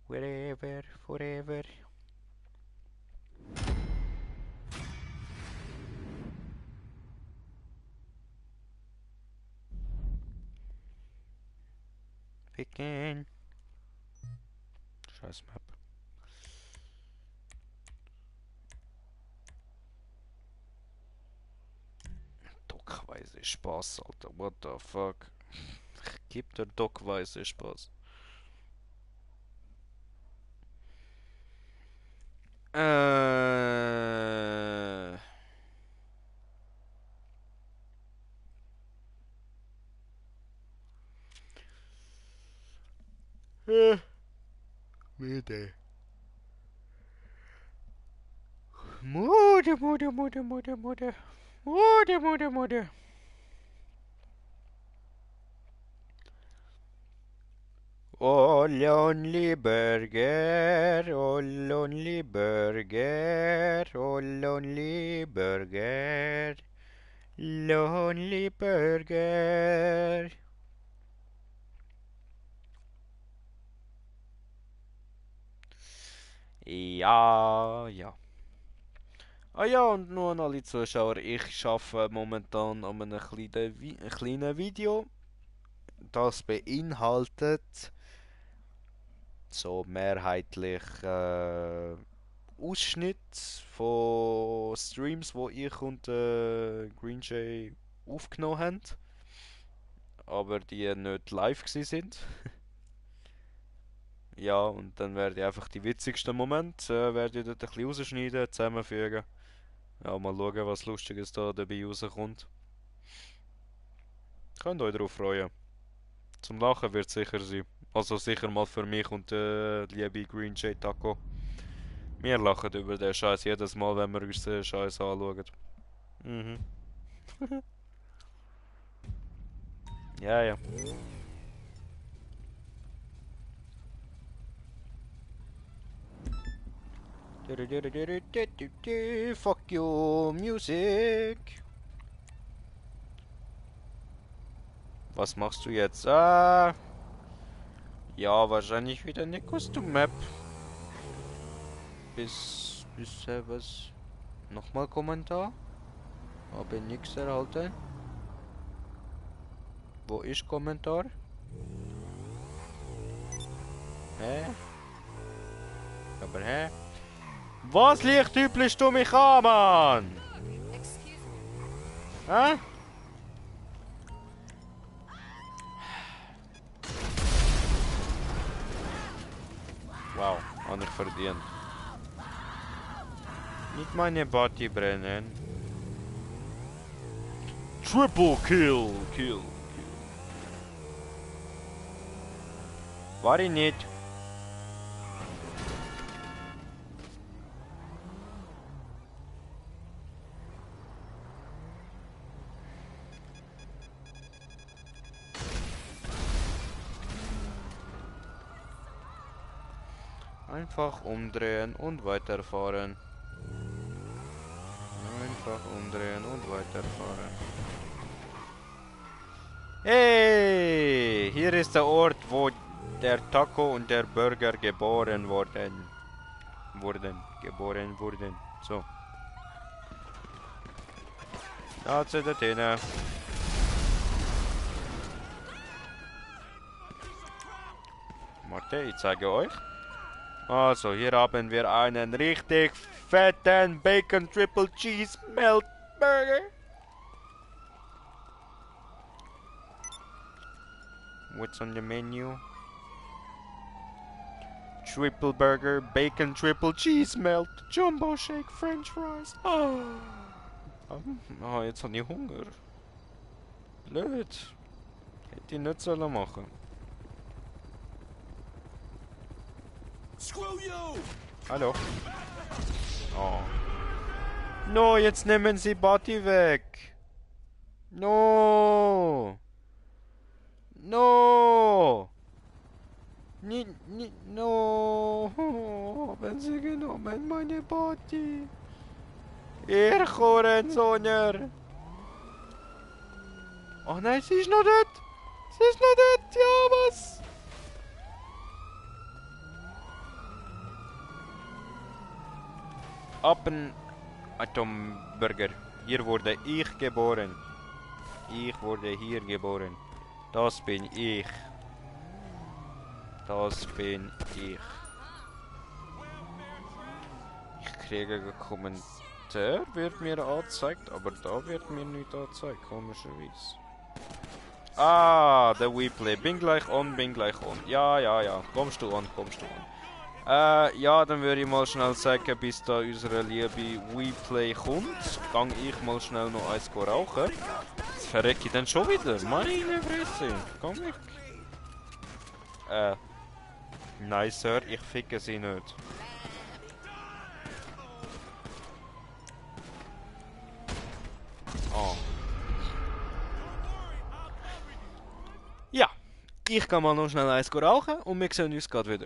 Wherever, forever. Picken. Scheiß Map. Dockweise Spaß, Alter. What the fuck? Gib der Dockweise Spaß. Müde. Mude. Mude. Oh, lonely burger, oh, lonely burger, oh, lonely burger, lonely burger. Ja. Ah ja, und nur an alle Zuschauer, ich arbeite momentan an einem kleinen Video. Das beinhaltet so mehrheitlich Ausschnitt von Streams, wo ich und Green Jay aufgenommen haben, aber die nicht live sind. Ja, und dann werde ich einfach die witzigsten Momente werde ich dort ein bisschen rausschneiden, zusammenfügen. Ja, mal schauen, was Lustiges da dabei rauskommt. Könnt euch darauf freuen. Zum Lachen wird sicher sein. Also sicher mal für mich und liebe Green Jay Taco. Wir lachen über den Scheiß jedes Mal, wenn wir uns den Scheiß anschauen. Mhm. Ja. Fuck you, Music. Was machst du jetzt? Ah. Ja, wahrscheinlich wieder eine Custom Map. bisher was? Nochmal Kommentar? Habe nichts erhalten. Wo ist Kommentar? Hä? Aber hä? Was lichtypisch du mich an, Mann? Hä? Wow, habe ich verdient. Nicht meine Body brennen. Triple Kill. War ich nicht. Einfach umdrehen und weiterfahren. Einfach umdrehen und weiterfahren. Hey! Hier ist der Ort, wo der Taco und der Burger geboren wurden. Geboren wurden. So. Da zu der Tene. Warte, ich zeige euch. Also, hier haben wir einen richtig fetten Bacon Triple Cheese Melt Burger. What's on the menu? Triple Burger, Bacon Triple Cheese Melt, Jumbo Shake, French Fries. Oh, jetzt habe ich Hunger. Blöd. Hätte ich nicht sollen machen. Screw you! Hallo. Oh. No, jetzt nehmen sie Body weg. No. No. No. Haben sie genommen, meine Body. Ihr Hurensöhner. Oh nein, sie ist noch dort. Sie ist noch dort. Ja, was? Appen Atomburger. Hier wurde ich geboren. Ich wurde hier geboren. Das bin ich. Das bin ich. Ich kriege einen Kommentar, wird mir angezeigt, aber da wird mir nicht angezeigt, komischerweise. Ah, der WePlay. Bin gleich on. Ja. Kommst du an. Ja, dann würde ich mal schnell sagen, bis da unsere liebe WePlay kommt, gang ich mal schnell noch eins rauchen. Jetzt verrecke ich dann schon wieder. Meine Fresse. Komm weg. Nein, Sir, ich ficke sie nicht. Oh. Ja, ich kann mal noch schnell eins rauchen und wir sehen uns gerade wieder.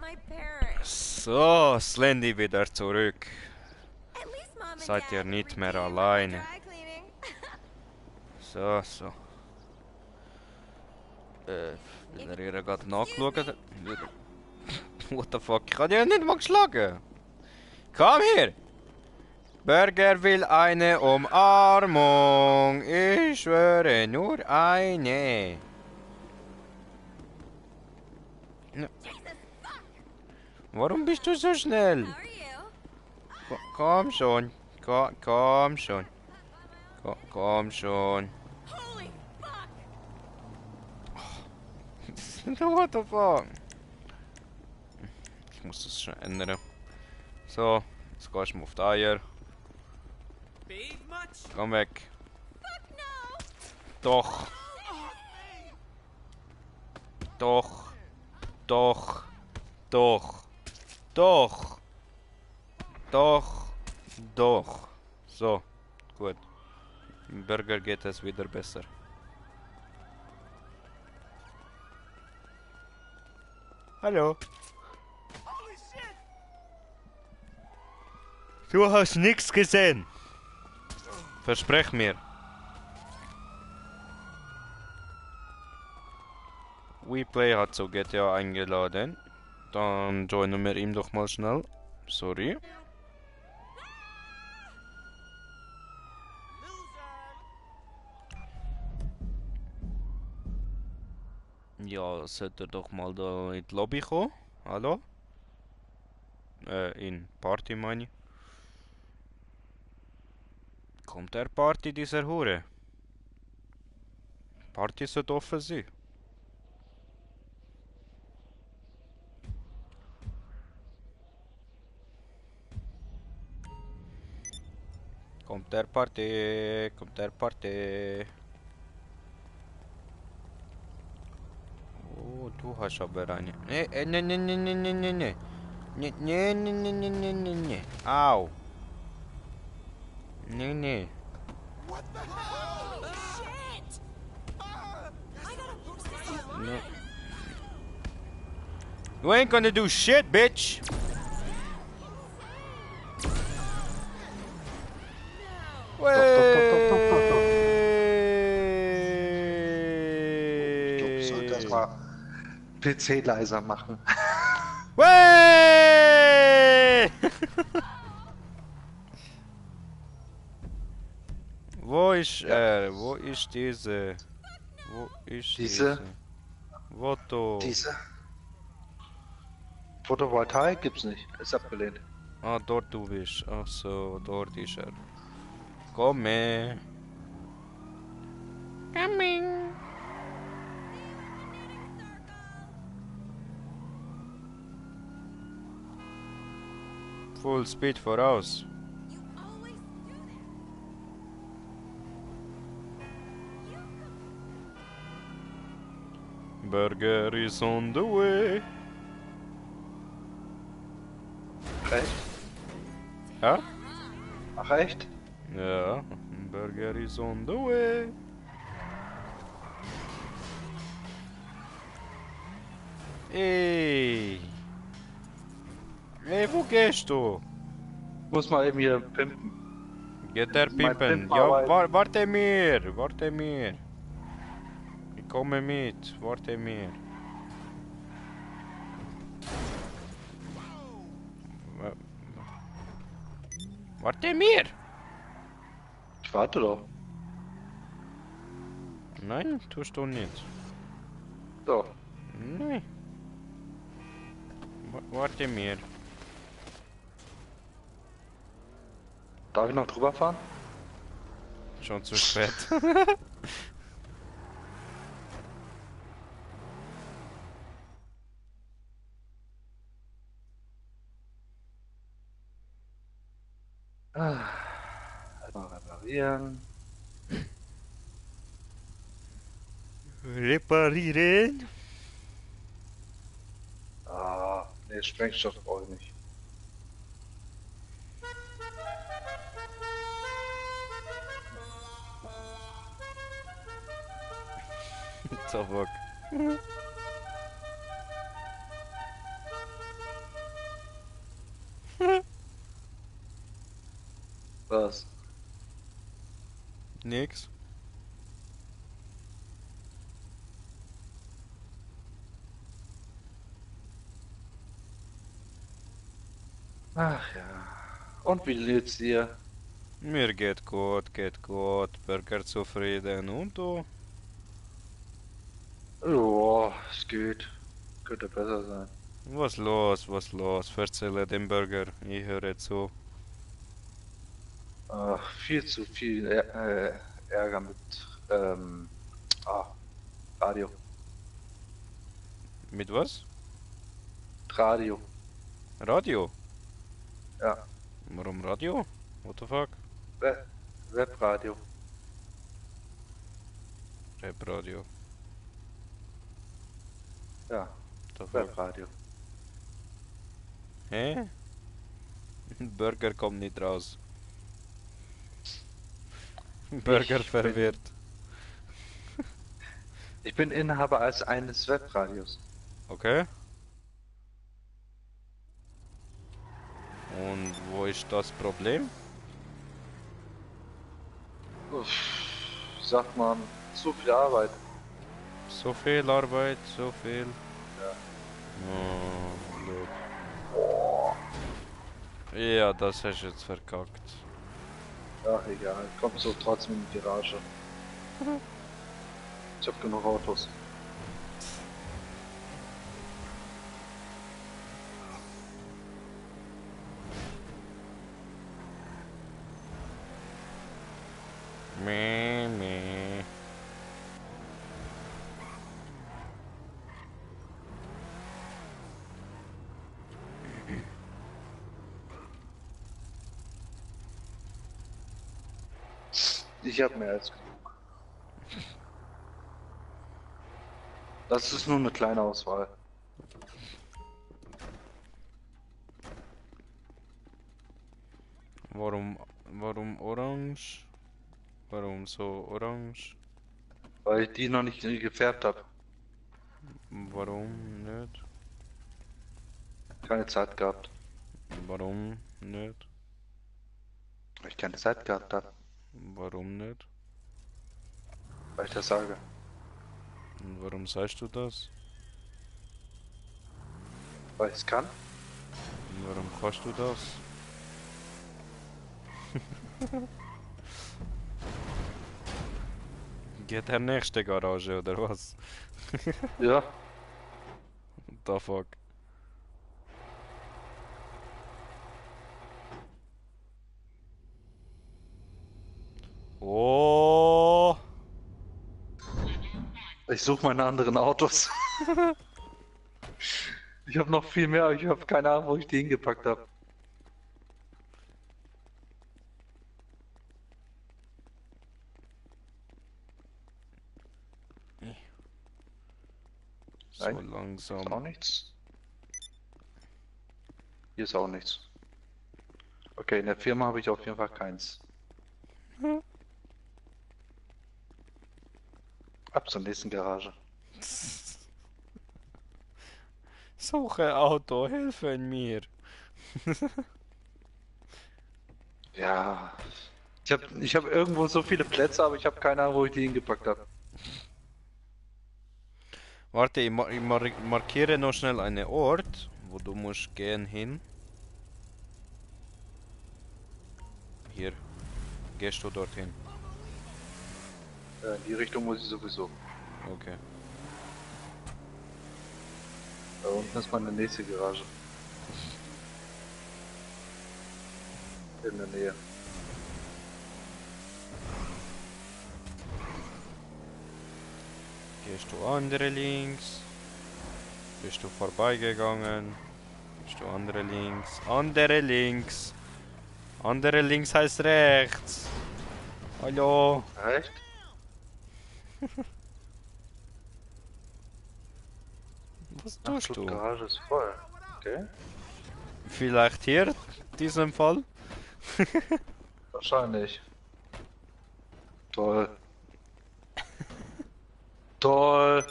my parents. So, Slendy wieder zurück. At least mom and Seid dad ihr would nicht mehr redeem my alleine. dry cleaning. So, so. Wenn ihr gerade nachgeschaut. What the fuck? Ich habe ja nicht mal geschlagen. Komm hier! Burger will eine Umarmung. Ich schwöre, nur eine. Jesus, fuck! Warum bist du so schnell? How are you? Komm schon. Komm schon. Komm schon. Holy fuck! What the fuck? Ich muss das schon ändern. So, jetzt gehst du mal auf die Eier. Komm weg. Fuck no! Doch. Doch. Doch. Doch. Doch. Doch. Doch. So, gut. Im Burger geht es wieder besser. Hallo. Du hast nichts gesehen. Versprech mir. WePlay hat so GTA eingeladen. Dann joinen wir ihm doch mal schnell. Sorry. Ja, sollte doch mal da in die Lobby kommen. Hallo? In Party meine ich. Kommt der Party dieser Hure? Party sollte offen sein. Kommt der Party? Kommt der Party? Oh, du hast aber eine. Ne, ne, ne, ne, ne, ne, ne, ne. Ne, ne, ne, ne, ne, ne, ne, ne. Au. Ne, ne. Holy shit! I gotta post this online. No. You ain't gonna do shit, bitch. Doch, doch. Ich sollte das mal PC leiser machen. Wey! Wo ist er? Wo ist diese? Wo ist Diese? Foto. Diese Photovoltaik gibt's nicht. Ist abgelehnt. Ah, dort du bist. Ach so, dort ist er. Komme. Coming. Full speed voraus. You always do that. Burger is on the way. Echt? Ja? Ach echt? Ja. Burger is on the way. Ey. Ey, wo gehst du? Muss mal eben hier pimpen. Geht der Mein Pimpen? Pimp Ja, arbeitet. warte mir, warte mir. Ich komme mit, warte mir. Warte mir! Ich warte doch. Nein, tust du nicht. So. Nein. Warte mir. Darf ich noch drüber fahren? Schon zu spät. Mal reparieren. Reparieren? Ah, nee, Sprengstoff brauche ich nicht. So fuck. Was? Nix. Ach ja. Und wie geht's dir? Mir geht gut, geht gut. Burger zufrieden und du? Ja, es geht. Könnte besser sein. Was los, was los? Erzähle dem Burger, ich höre zu. Ach, viel zu viel Ärger mit ah, Radio. Mit was? Radio. Radio? Ja. Warum Radio? What the fuck? Webradio. Rap-Radio. Ja, The fuck? Webradio. Hä? Burger kommt nicht raus. Burger Ich verwirrt. Ich bin Inhaber eines Webradios. Okay. Und wo ist das Problem? Uff, sagt man, zu viel Arbeit. So viel Arbeit, so viel. Ja. Oh, blöd. Ja, das hast du jetzt verkackt. Ach egal, komm so trotzdem in die Garage. Ich hab genug Autos. Meh, meh. Ich hab mehr als genug. Das ist nur eine kleine Auswahl. Warum orange? Warum so orange? Weil ich die noch nicht gefärbt habe. Warum nicht? Keine Zeit gehabt. Warum nicht? Weil ich keine Zeit gehabt habe. Warum nicht? Weil ich das sage. Und warum sagst du das? Weil ich es kann. Und warum kannst du das? Geht der nächste Garage oder was? Ja. What the fuck? Oh! Ich suche meine anderen Autos. Ich habe noch viel mehr, aber ich habe keine Ahnung, wo ich die hingepackt habe. So Nein. Ist auch langsam. nichts. Hier ist auch nichts. Okay, in der Firma habe ich auf jeden Fall keins. Ab zur nächsten Garage. Suche Auto, hilfe mir. Ja. Ich hab irgendwo so viele Plätze, aber ich habe keine Ahnung, wo ich die hingepackt habe. Warte, ich markiere noch schnell einen Ort, wo du musst gehen hin. Hier. Gehst du dorthin? In die Richtung muss ich sowieso. Okay. Da unten ist meine nächste Garage. In der Nähe. Gehst du andere links? Bist du vorbeigegangen? Bist du andere links? Andere links! Andere links heißt rechts! Hallo! Echt? Was Ach, tust die du? Garage ist voll. Okay. Vielleicht hier, in diesem Fall? Wahrscheinlich. Toll. Toll.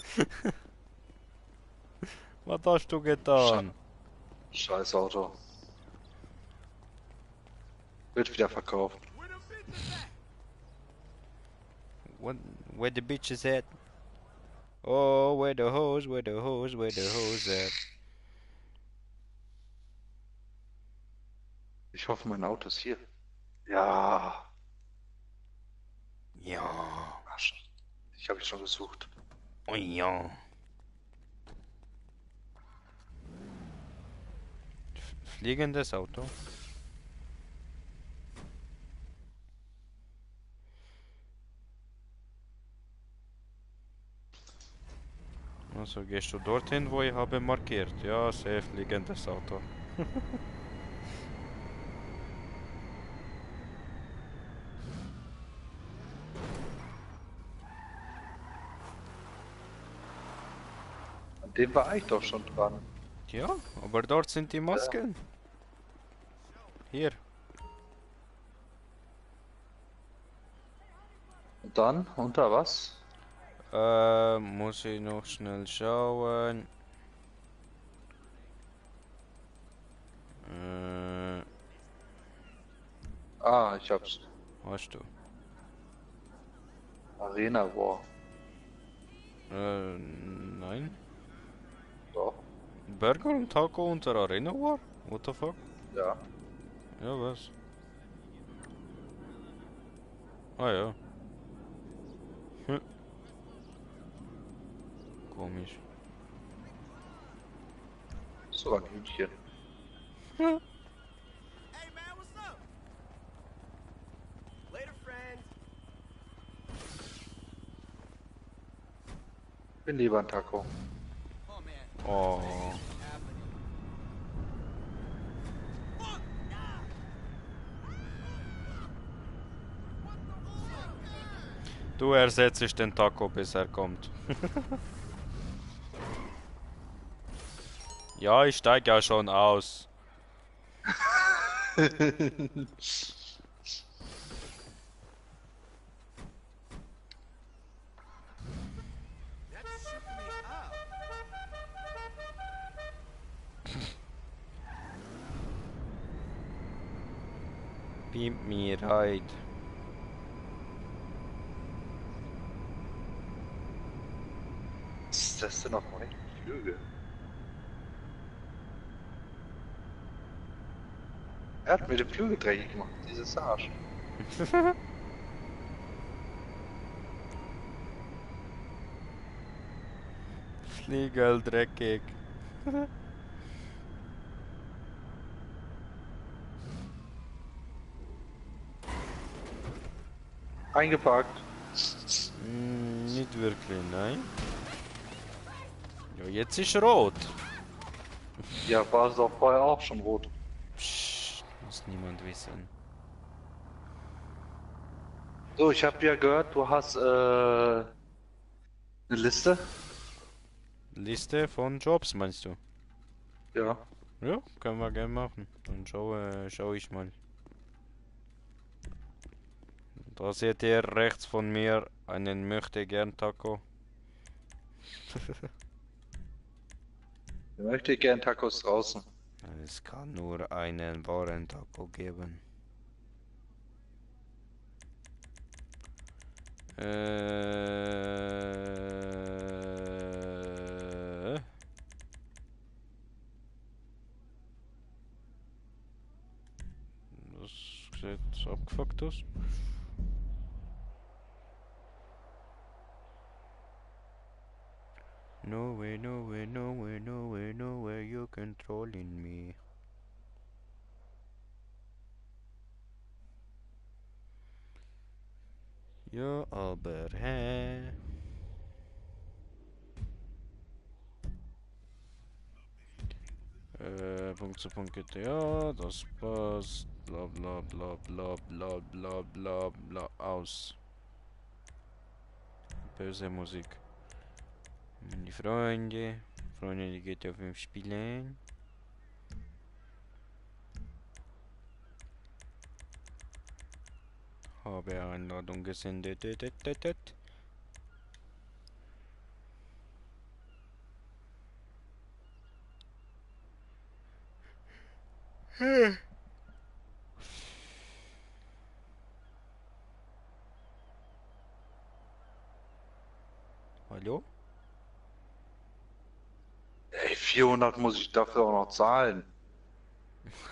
Was hast du getan? Scheiß Auto. Wird wieder verkauft. What? Where the bitch is at? Oh, where the hose, where the hose, where the hose at? Ich hoffe, mein Auto ist hier. Ja. Ja. Arsch. Ich habe schon gesucht. Oh ja. Fliegendes Auto. Also gehst du dorthin, wo ich habe markiert. Ja, safe fliegendes Auto. An dem war ich doch schon dran. Ja, aber dort sind die Masken. Hier. Und dann? Unter was? Muss ich noch schnell schauen. Ah, ich hab's. Hast du? Arena War. Nein. Doch. Burger und Taco unter Arena War? What the fuck? Ja. Ja, was? Ah ja. Hm. Komisch. So ein Hühnchen. Hey man, what's up? Later, friend. Bin lieber ein Taco. Oh man. Oh. Happening. Du ersetzt den Taco, bis er kommt. Ja, ich steig ja schon aus. That's shooting me up. Beam me right. Was ist das denn auf dem rechten Flügel? Er hat mir den Flügel dreckig gemacht, dieses Arsch. Fliegel dreckig. Eingepackt. Nicht wirklich, nein. Ja, jetzt ist rot. Ja, war es doch vorher auch schon rot. Psst, muss niemand wissen. So, ich habe ja gehört, du hast eine Liste. Liste von Jobs, meinst du? Ja. Ja, können wir gerne machen. Dann schau ich mal. Da seht ihr rechts von mir einen Möchte-Gern-Taco. Ich möchte gern Tacos draußen. Es kann nur einen wahren Taco geben. Das sieht abgefuckt aus. No way, no way, no way, no way, no way, you're controlling me. Ja, aber hä? Punkt zu Punkt GTA, das passt. Bla bla bla bla bla bla bla bla aus. Böse Musik. Meine Freunde, die GTA 5 spielen. Habe Einladung gesendet. Hallo? Ey, 400 muss ich dafür auch noch zahlen.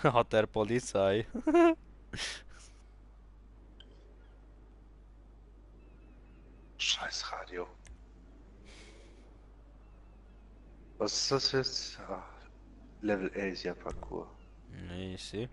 Hat der Polizei. Scheiß Radio. Was ist das jetzt? Ah, Level Asia Parcours. Nee, ich sehe.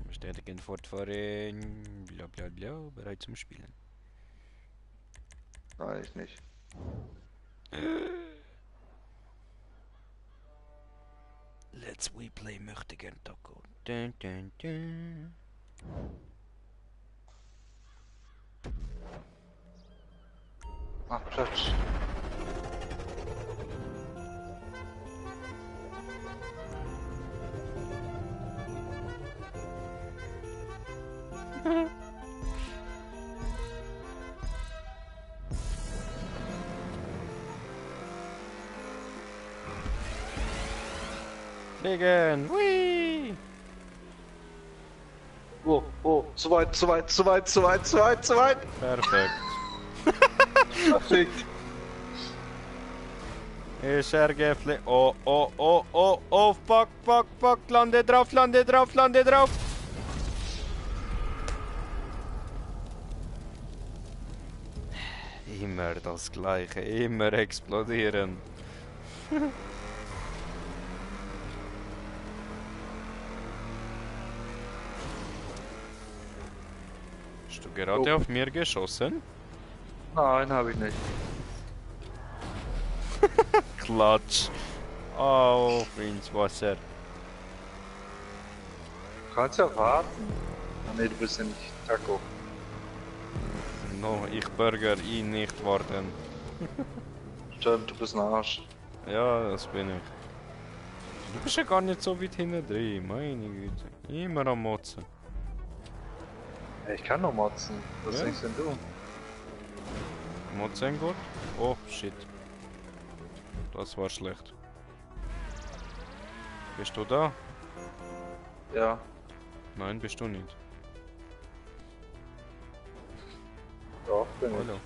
Bestätigen fortfahren. Bla bla bla. Bereit zum Spielen. Nein, ich nicht. Let's we play möchte gern Taco. Dun, dun, dun. Ach, Quatsch. Fliegen! Hui! Oh, oh, zu weit, zu weit, zu weit, zu weit, zu weit, zu weit. Perfekt. Perfekt. Ich ergefle. Oh, oh, oh, oh, oh, fuck, fuck, fuck. Lande drauf, lande drauf, lande drauf. Immer das Gleiche, immer explodieren. Hast du gerade auf mir geschossen? Nein, habe ich nicht. Klatsch. Auf ins Wasser. Du kannst ja warten. Ah, nee, du bist ja nicht Taco. No, ich burger ihn nicht warten. Stimmt, du bist ein Arsch. Ja, das bin ich. Du bist ja gar nicht so weit hinten drin, meine Güte. Immer am Motzen. Ey, ich kann noch motzen. Was Ja. denkst denn du? Motzen gut? Oh, shit. Das war schlecht. Bist du da? Ja. Nein, bist du nicht. Doch, bin ich. Hallo.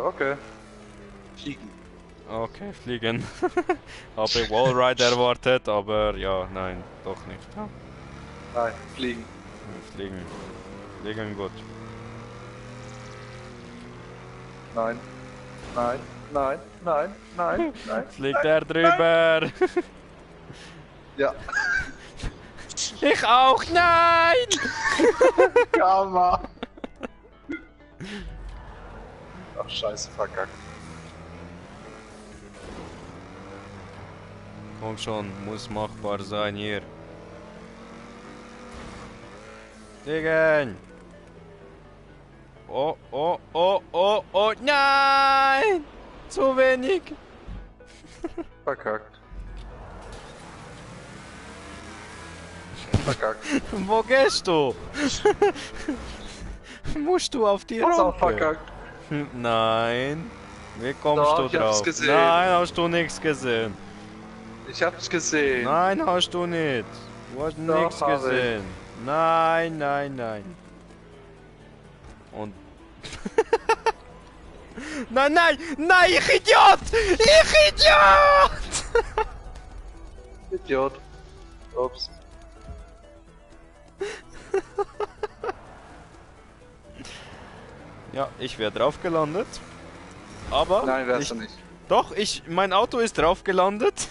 Okay. Fliegen. Okay, fliegen. Habe Wallride erwartet, aber ja, nein, doch nicht. Ja. Nein, fliegen. Fliegen. Fliegen gut. Nein. Nein. Nein. Nein. Nein. Nein. Fliegt er drüber? Ja. Ich auch, nein! Karma. Ach, scheiße, verkackt. Komm schon, muss machbar sein hier. Fliegen! Oh, oh, oh, oh, oh, nein! Zu wenig! Verkackt. Verkackt. Wo gehst du? Musst du auf die Hast auch Rampe? verkackt. Nein. Wie kommst Doch, du ich hab's drauf? gesehen. Nein, hast du nichts gesehen. Ich hab's gesehen. Nein, hast du nicht. Du hast Doch, nichts hab ich. gesehen. Nein, nein, nein. Und... nein, nein, nein, ich Idiot! Ich Idiot! Idiot. Ups. Ja, ich wäre drauf gelandet. Aber... Nein, wärst ich, du nicht. Doch, mein Auto ist drauf gelandet.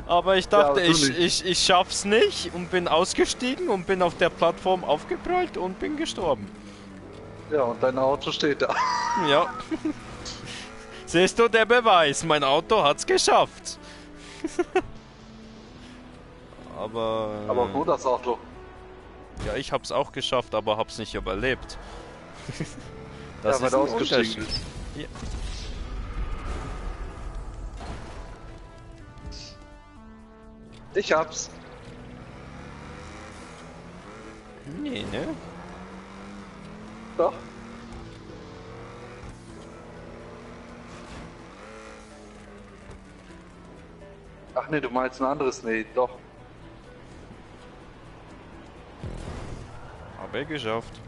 Aber ich dachte, aber du nicht. ich schaff's nicht und bin ausgestiegen und bin auf der Plattform aufgeprallt und bin gestorben. Ja, und dein Auto steht da. Ja. Siehst du, der Beweis, mein Auto hat's geschafft. Aber... Aber gut, das Auto. Ja, ich hab's auch geschafft, aber hab's nicht überlebt. Ja, weil ist du ein ausgestiegen Unterschied. bist. Ja. Ich hab's. Nee, ne? Doch. Ach nee, du meinst ein anderes? Nee, doch. Hab ich geschafft.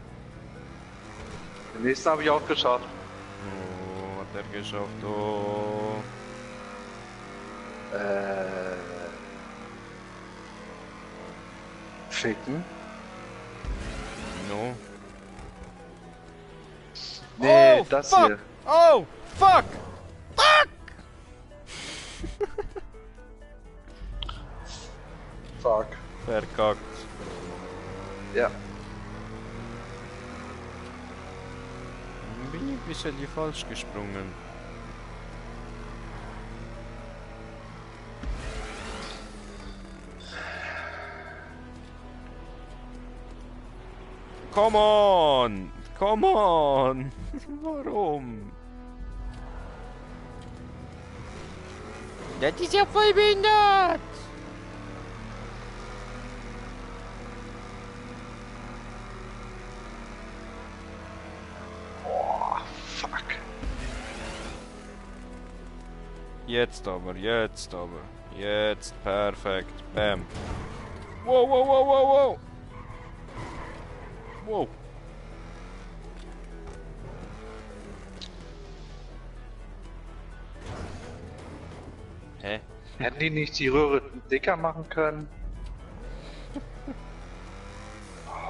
Den nächsten habe ich auch geschafft. Oh, hat er geschafft. Oh. Ficken? No. Nee, Oh, das fuck! hier. Oh, fuck! Fuck! Fuck. Verkackt. Ja. Bin ich ein bisschen falsch gesprungen. Come on! Come on! Warum? Das ist ja voll behindert! Oh, fuck. Jetzt aber, jetzt aber. Jetzt perfekt. Bam. Wow, wow, wow, wow, wow! Wow. Hä? Hätten die nicht die Röhre dicker machen können?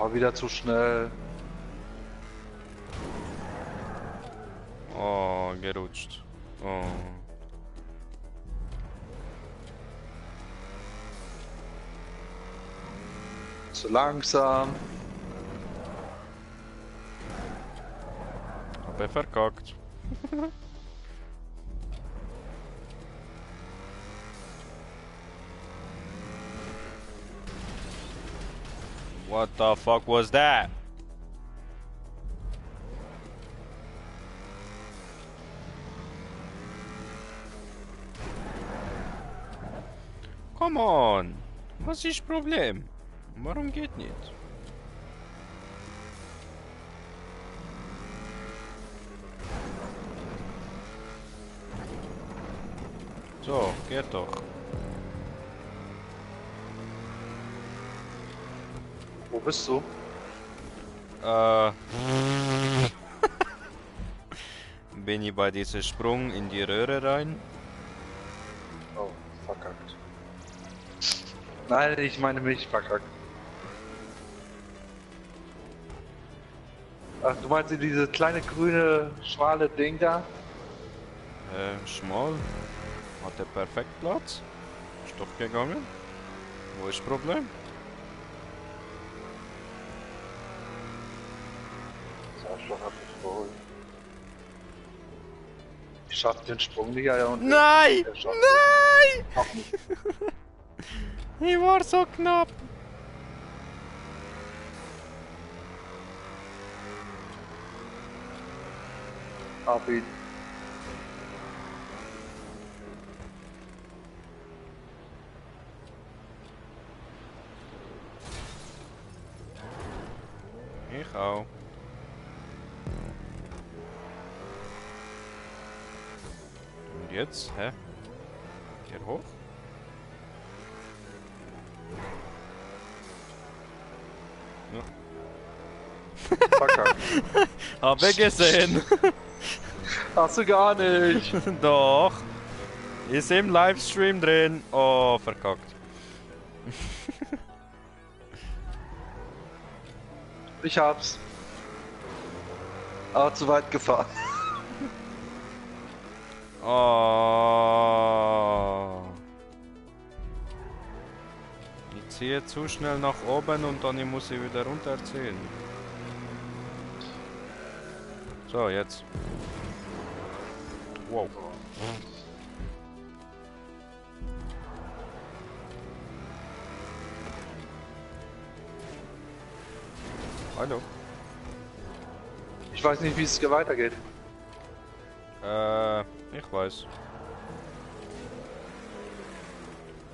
Oh, wieder zu schnell. Oh, gerutscht. Oh. Zu langsam. Hab er verkackt. What the fuck was that? Come on! Was ist das Problem? Warum geht nicht? So, geht doch. Wo bist du? Bin ich bei diesem Sprung in die Röhre rein? Oh, verkackt. Nein, ich meine mich verkackt. Ach, du meinst diese kleine grüne, schmale Ding da? Schmal. Hat er perfekt Platz? Ist doch gegangen. Wo ist das Problem? Das Arschloch hat mich geholt. Ich schaff den Sprung nicht, ja, und Nein! er schafft Nein! es auch nicht. Ich war so knapp. Hab ihn. Ich auch. Und jetzt? Hä? Hier hoch? Ja. Verkackt. Hab ich gesehen. Hast du gar nicht. Doch. Ist im Livestream drin. Oh, verkackt. Ich hab's. Aber zu weit gefahren. Oh. Ich ziehe zu schnell nach oben und dann muss ich wieder runterziehen. So, jetzt. Wow. Hallo. Ich weiß nicht, wie es hier weitergeht. Ich weiß.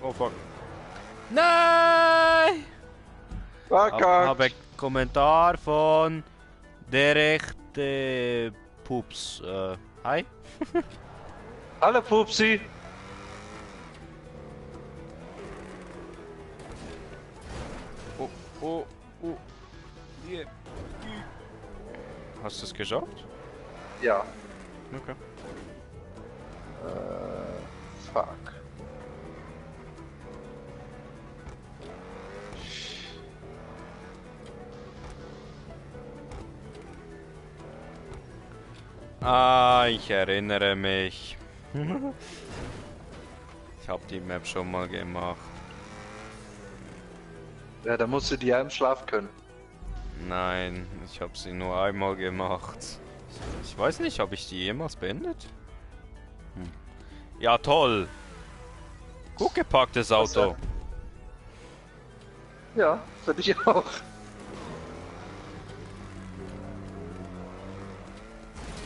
Oh fuck. Nein! Verkackt. Habe einen Kommentar von der rechte Pups. Hi. Alle Pupsi. Oh, oh, oh. Yeah. Hast du es geschafft? Ja. Okay. Fuck. Ah, ich erinnere mich. Ich habe die Map schon mal gemacht. Ja, da musst du die ja im Schlaf können. Nein, ich habe sie nur einmal gemacht. Ich weiß nicht, habe ich die jemals beendet? Ja, toll. Gut gepacktes Auto. Ja, finde ich auch.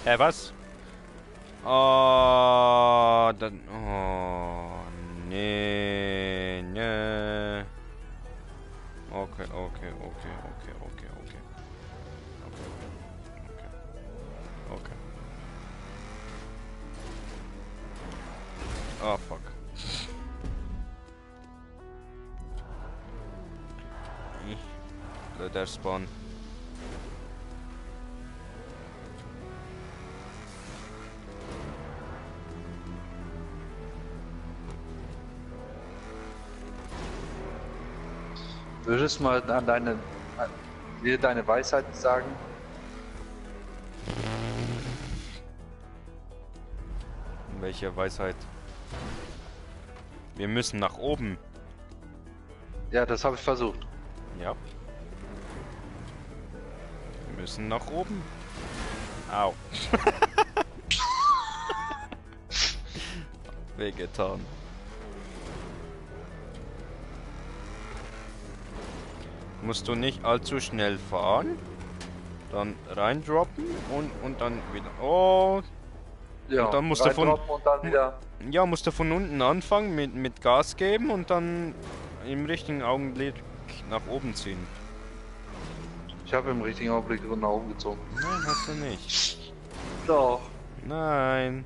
Was? Oh, dann. Oh, nee, nee. Okay, okay, okay, okay, okay, okay. Okay, okay. Okay. Oh, fuck. Der Spawn. Würdest du mal dir deine Weisheit sagen? Welche Weisheit? Wir müssen nach oben. Ja, das habe ich versucht. Ja. Wir müssen nach oben. Au. Wehgetan. Musst du nicht allzu schnell fahren. Dann reindroppen und dann wieder. Oh. Ja, Und dann musst du reindroppen und dann wieder. Ja, musst du von unten anfangen mit Gas geben und dann im richtigen Augenblick nach oben ziehen. Ich habe im richtigen Augenblick nach oben gezogen. Nein, hast du nicht. Doch. Nein.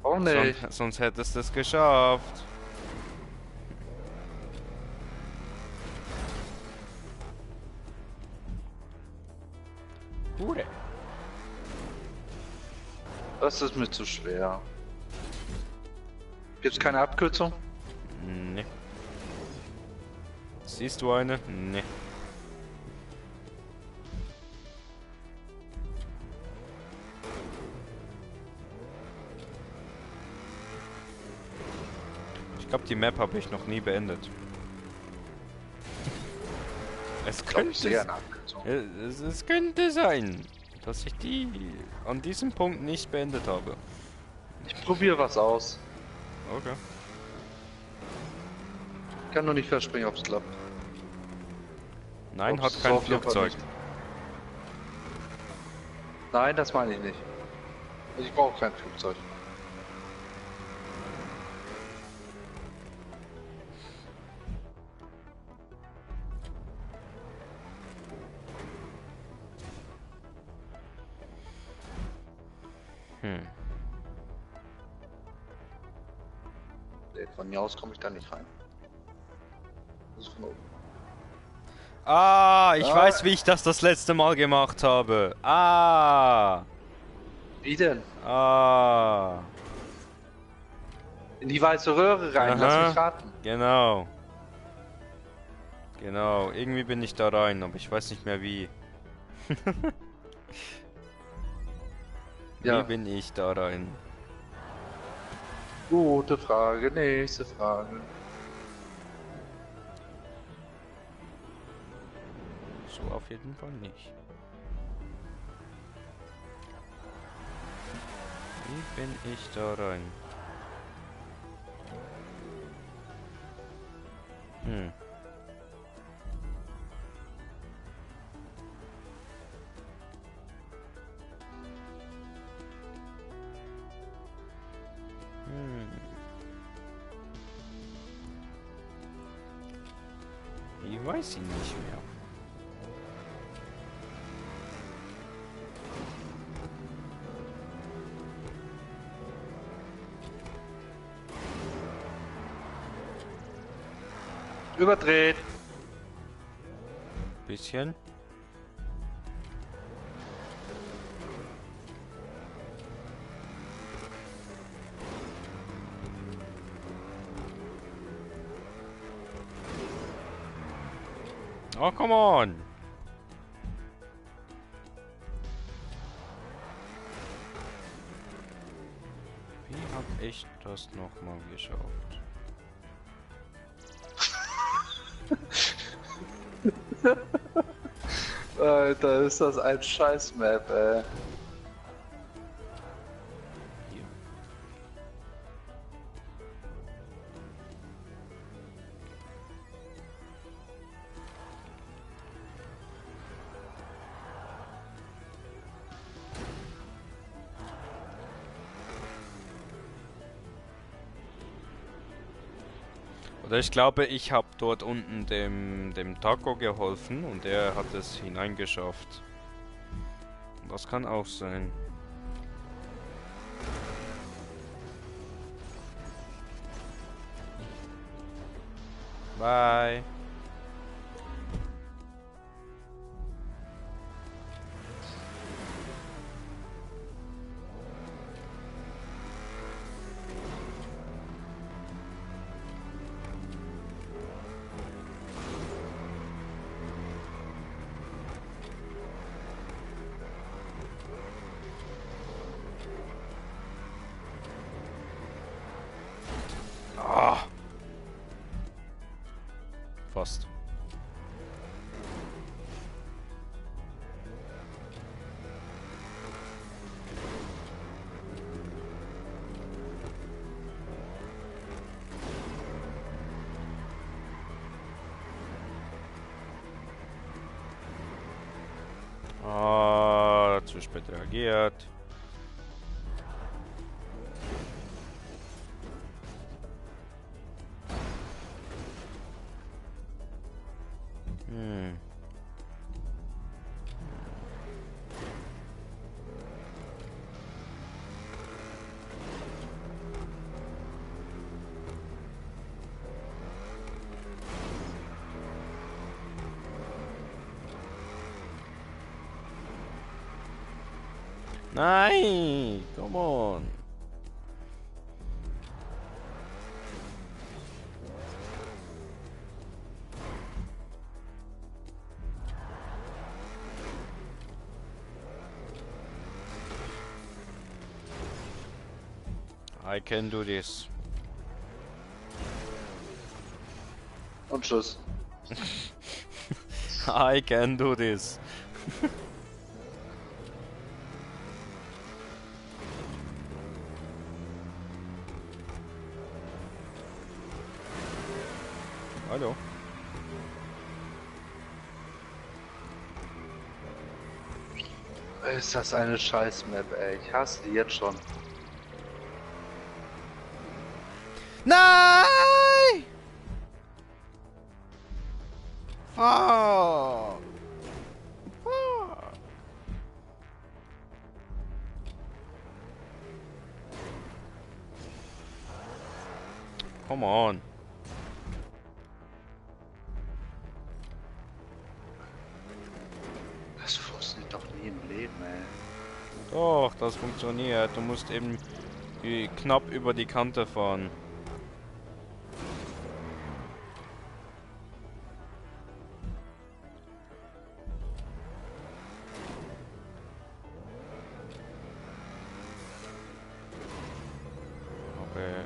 Warum nicht? Sonst hättest du es geschafft. Hure. Das ist mir zu schwer. Gibt's keine Abkürzung? Nee. Siehst du eine? Nee. Ich glaube, die Map habe ich noch nie beendet. Es Ich glaube, ich sehe könnte, eine Abkürzung. es könnte sein, dass ich die an diesem Punkt nicht beendet habe. Ich probiere was aus. Okay. Ich kann nur nicht verspringen, ob es klappt. Nein, Ups, hat so kein auf jeden Fall Flugzeug. nicht. Nein, das meine ich nicht. Ich brauche kein Flugzeug. Nee, von mir aus komme ich da nicht rein. Das ist von oben. Ah, ich Ah. weiß, wie ich das letzte Mal gemacht habe. Ah. Wie denn? Ah. In die weiße Röhre rein, Aha. lass mich raten. Genau. Genau, irgendwie bin ich da rein, aber ich weiß nicht mehr wie. Ja. Wie bin ich da rein? Gute Frage, nächste Frage. So auf jeden Fall nicht. Wie bin ich da rein? Hm. Weiß ich nicht mehr. Überdreht. Bisschen. Oh, come on! Wie hab ich das nochmal geschafft? Alter, ist das ein Scheiß-Map, ey. Hier. Oder ich glaube, ich habe dort unten dem Taco geholfen und er hat es hineingeschafft. Das kann auch sein. Bye. Ah. Fast. Ah, zu spät reagiert. Hm. Nein, come on. I can do this. Und Tschüss. I can do this. Hallo. Ist das eine Scheiß-Map, ey. Ich hasse die jetzt schon. Nein! Fuck! Fuck! Come on. Das funktioniert doch nie im Leben, ey. Doch, das funktioniert. Du musst eben knapp über die Kante fahren. Okay,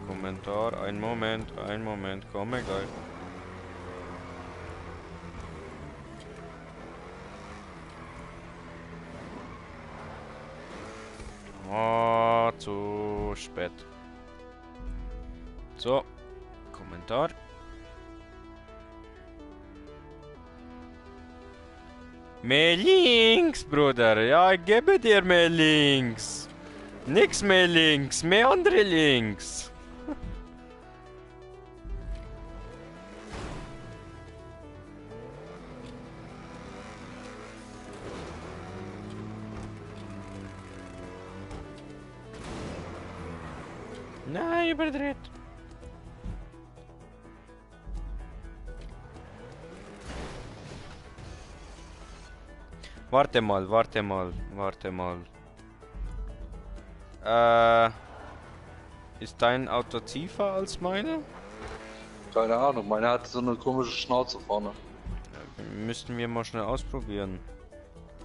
Kommentar. Ein Moment, komme gleich. Oh, zu spät. So, Kommentar. Mehr links, Bruder. Ja, ich gebe dir mehr links. Nix mehr links, mehr andere links. Nein, überdreht. Warte mal, warte mal, warte mal. Ist dein Auto tiefer als meine? Keine Ahnung, meine hat so eine komische Schnauze vorne. Müssten wir mal schnell ausprobieren.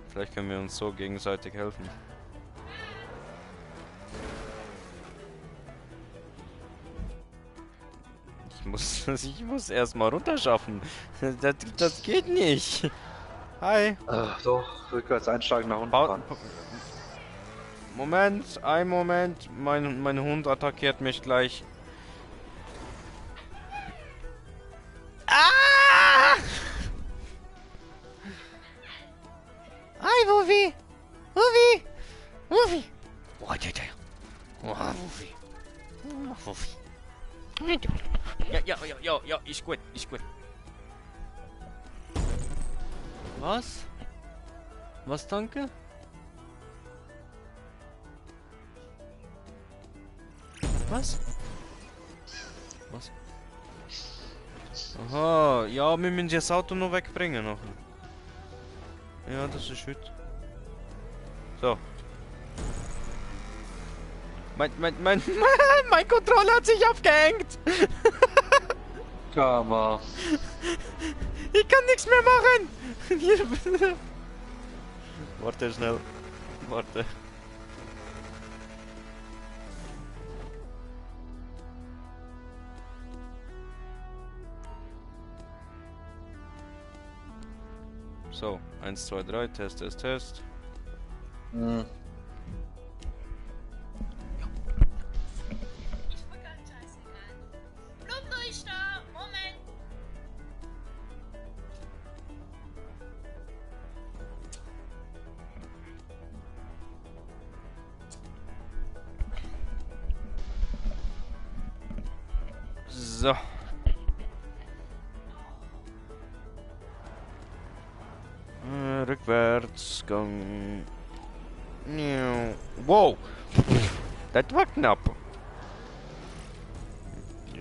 Vielleicht können wir uns so gegenseitig helfen. Ich muss erstmal runterschaffen. Das geht nicht. Hi. Doch, rückwärts einsteigen, nach unten Ba fahren. Moment, ein Moment. Mein Hund attackiert mich gleich. Ah! Hi, Wufi! Wufi! Wufi! Oh, Wufi! Wufi! Ja, ist gut, ist gut. Was? Was, danke? Was? Was? Aha, ja, wir müssen das Auto noch wegbringen nachher. Ja, das ist gut. So. Mein Controller hat sich aufgehängt! Karma. Ich kann nichts mehr machen! Hier. Warte schnell. Warte. So, 1, 2, 3, Test, Test, Test. Hm. Bleib ruhig da! Moment! So. Rückwärtsgang. Wow! Das war knapp.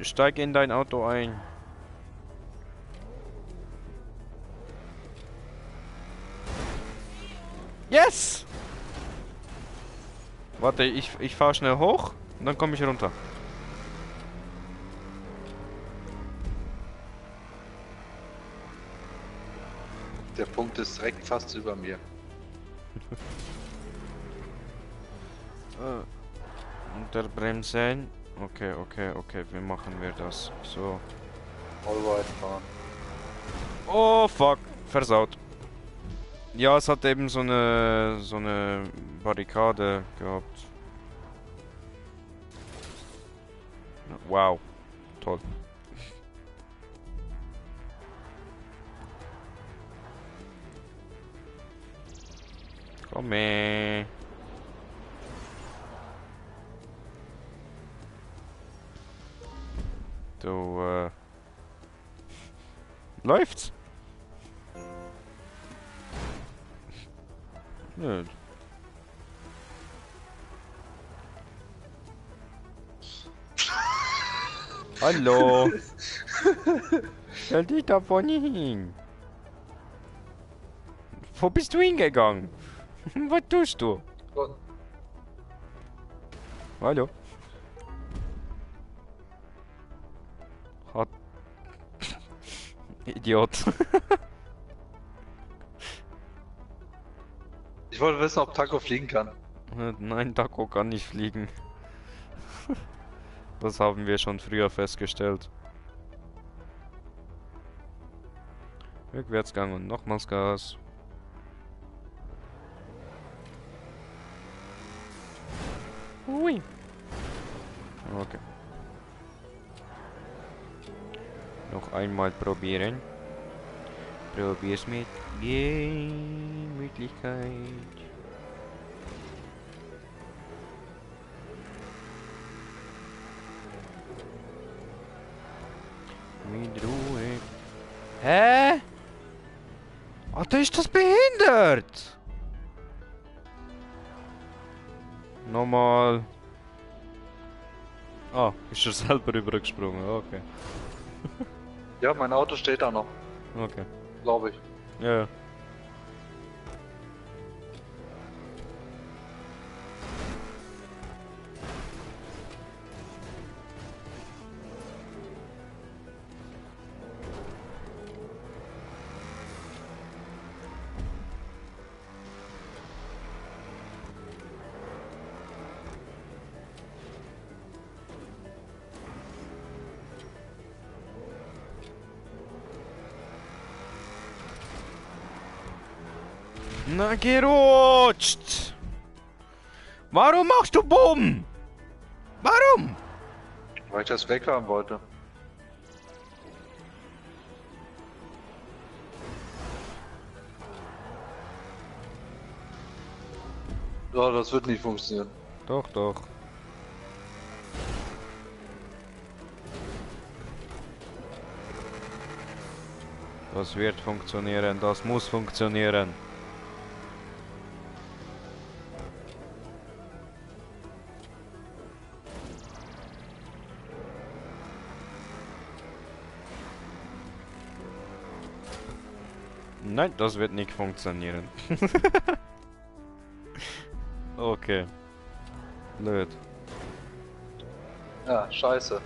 Steig in dein Auto ein. Yes! Warte, ich fahr schnell hoch und dann komme ich runter. Der Punkt ist direkt fast über mir. Unterbremsen. Okay, wie machen wir das? So. Allride fahren. Oh fuck, versaut. Ja, es hat eben so eine Barrikade gehabt. Wow, toll. Komm her. Du, läuft's? Nö. Hallo. Stell dich da vorne hin. Wo bist du hingegangen? Was tust du? Und Hallo. Hat. Idiot. ich wollte wissen, ob Taco fliegen kann. Nein, Taco kann nicht fliegen. Das haben wir schon früher festgestellt. Rückwärtsgang und nochmals Gas. Ui. Okay. Noch einmal probieren. Probier's mit Gemütlichkeit. Mit Ruhe. Hä? Alter, ist das behindert? Nochmal. Ah, ist er selber übergesprungen? Okay. Ja, mein Auto steht da noch, Okay. glaube ich. Ja, ja. Na, gerutscht! Warum machst du Bumm? Warum? Weil ich das weghaben wollte. Ja, das wird nicht funktionieren. Doch, doch. Das wird funktionieren, das muss funktionieren. Nein, das wird nicht funktionieren. Okay. Blöd. Ja, scheiße.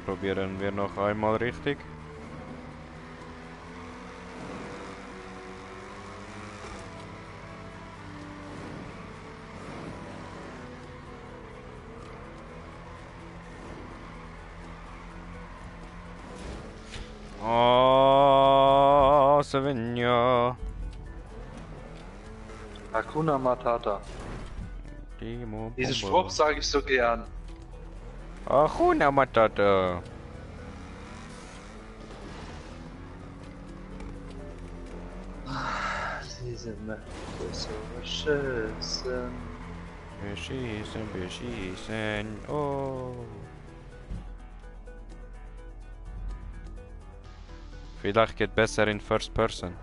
Probieren wir noch einmal richtig. Oh, Savinia. Hakuna Matata. Timo Diesen Bombo. Spruch sage ich so gern. Hakuna Matata. Diese Map ist so beschissen. Beschießen, beschießen. Oh. Vielleicht geht besser in First Person.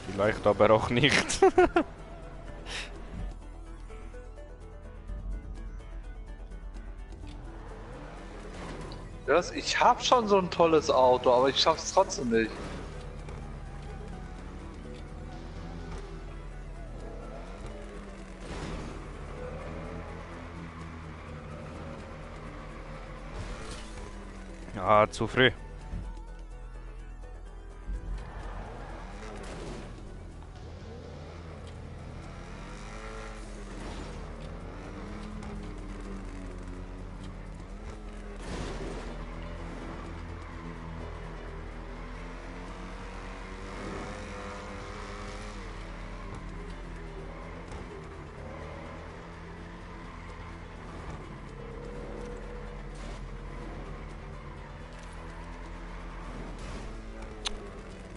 Vielleicht aber auch nicht. Ich hab schon so ein tolles Auto, aber ich schaff's trotzdem nicht. Ah, zu früh.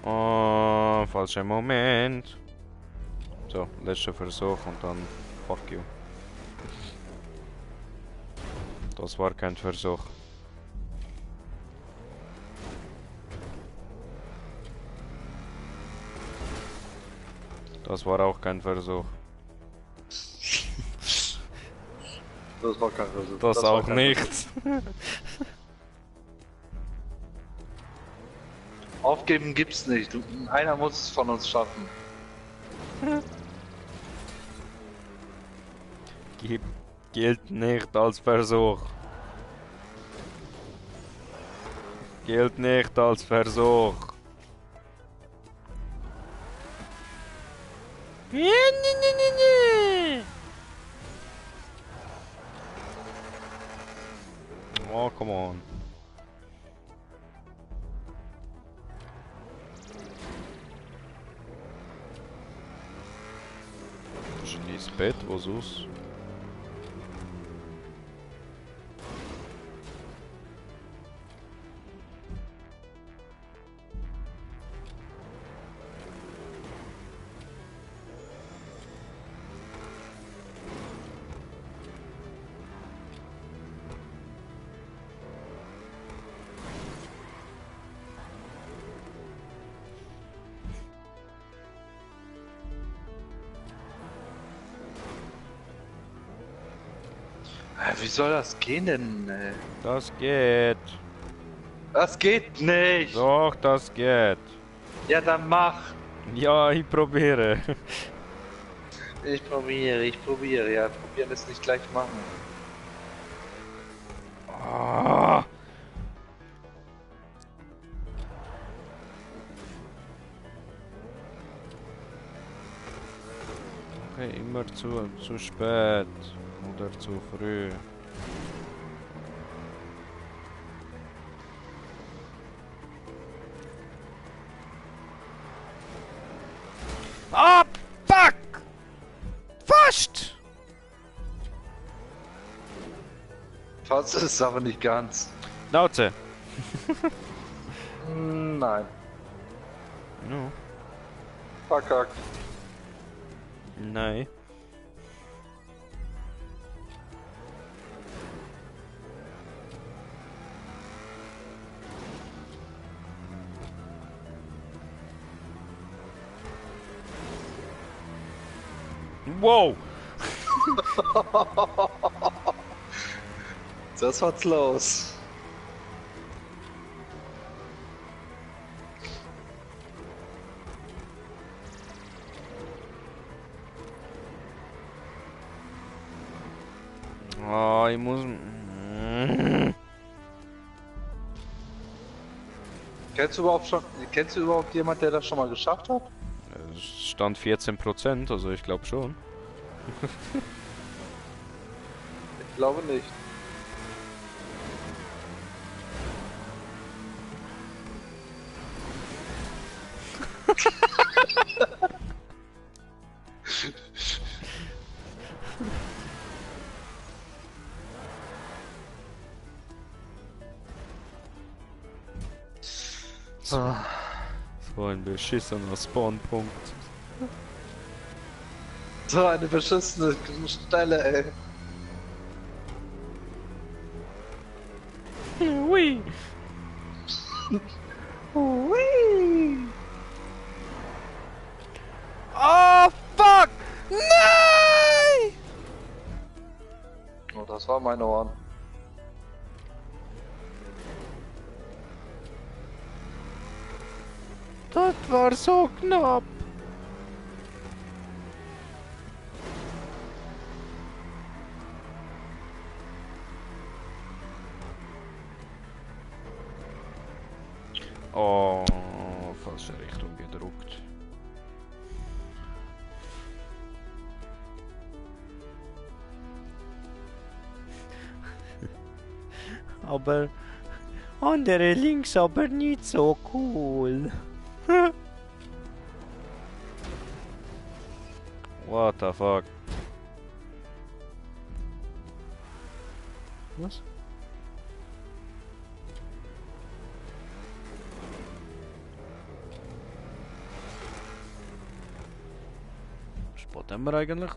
Oh, falscher Moment. So, letzter Versuch und dann fuck you. Das war kein Versuch. Das war auch kein Versuch. Das war kein Versuch. Das war auch kein nicht. Versuch. Aufgeben gibt's nicht. Einer muss es von uns schaffen. Gilt nicht als Versuch. Gilt nicht als Versuch. Oh, come on. Genies Bett, was aus? Wie soll das gehen denn? Das geht. Das geht nicht. Doch, das geht. Ja, dann mach. Ja, ich probiere. Ich probiere. Ja, probieren ist nicht gleich machen. Ah. Okay, immer zu spät oder zu früh. Ah, fuck! Fast! Fast ist es aber nicht ganz. Schnauze! Nein. No. Verkackt. Nein. Wow! Das war's los. Oh, ich muss... Kennst du überhaupt jemand, der das schon mal geschafft hat? Es stand 14%, also ich glaube schon. Ich glaube nicht. So ein beschissener Spawnpunkt. So eine beschissene Stelle, ey. Hui! Hui. Oh, fuck! Nein! Oh, das war meine Ohren. Das war so knapp. Oh, falsche Richtung gedruckt. Aber andere links aber nicht so cool. What the fuck? Was? Was haben wir eigentlich?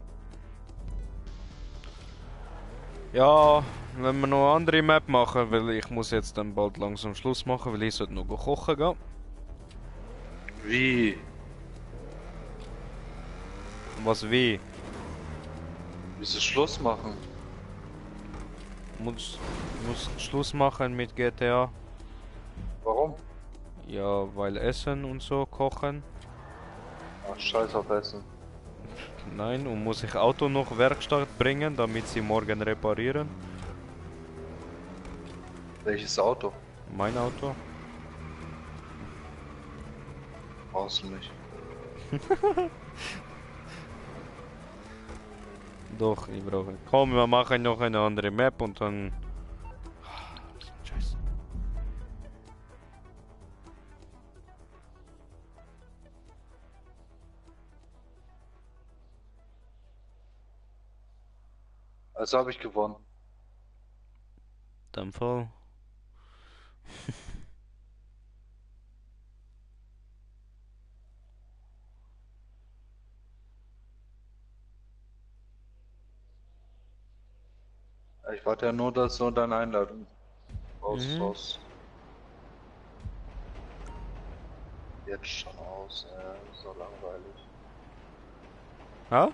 Ja, wenn wir noch eine andere Map machen, weil ich muss jetzt dann bald langsam Schluss machen, weil ich sollte noch kochen gehen. Wie? Was wie? Wieso Schluss machen? Muss Schluss machen mit GTA. Warum? Ja, weil Essen und so kochen. Ach, scheiß auf Essen. Nein, und muss ich Auto noch Werkstatt bringen, damit sie morgen reparieren. Welches Auto? Mein Auto. Brauchst du nicht. Doch, ich brauche. Komm, wir machen noch eine andere Map und dann. Scheiße. Also habe ich gewonnen. In dem Fall. Ich warte ja nur, dass so deine Einladung raus. Jetzt schon aus, so langweilig. Ja?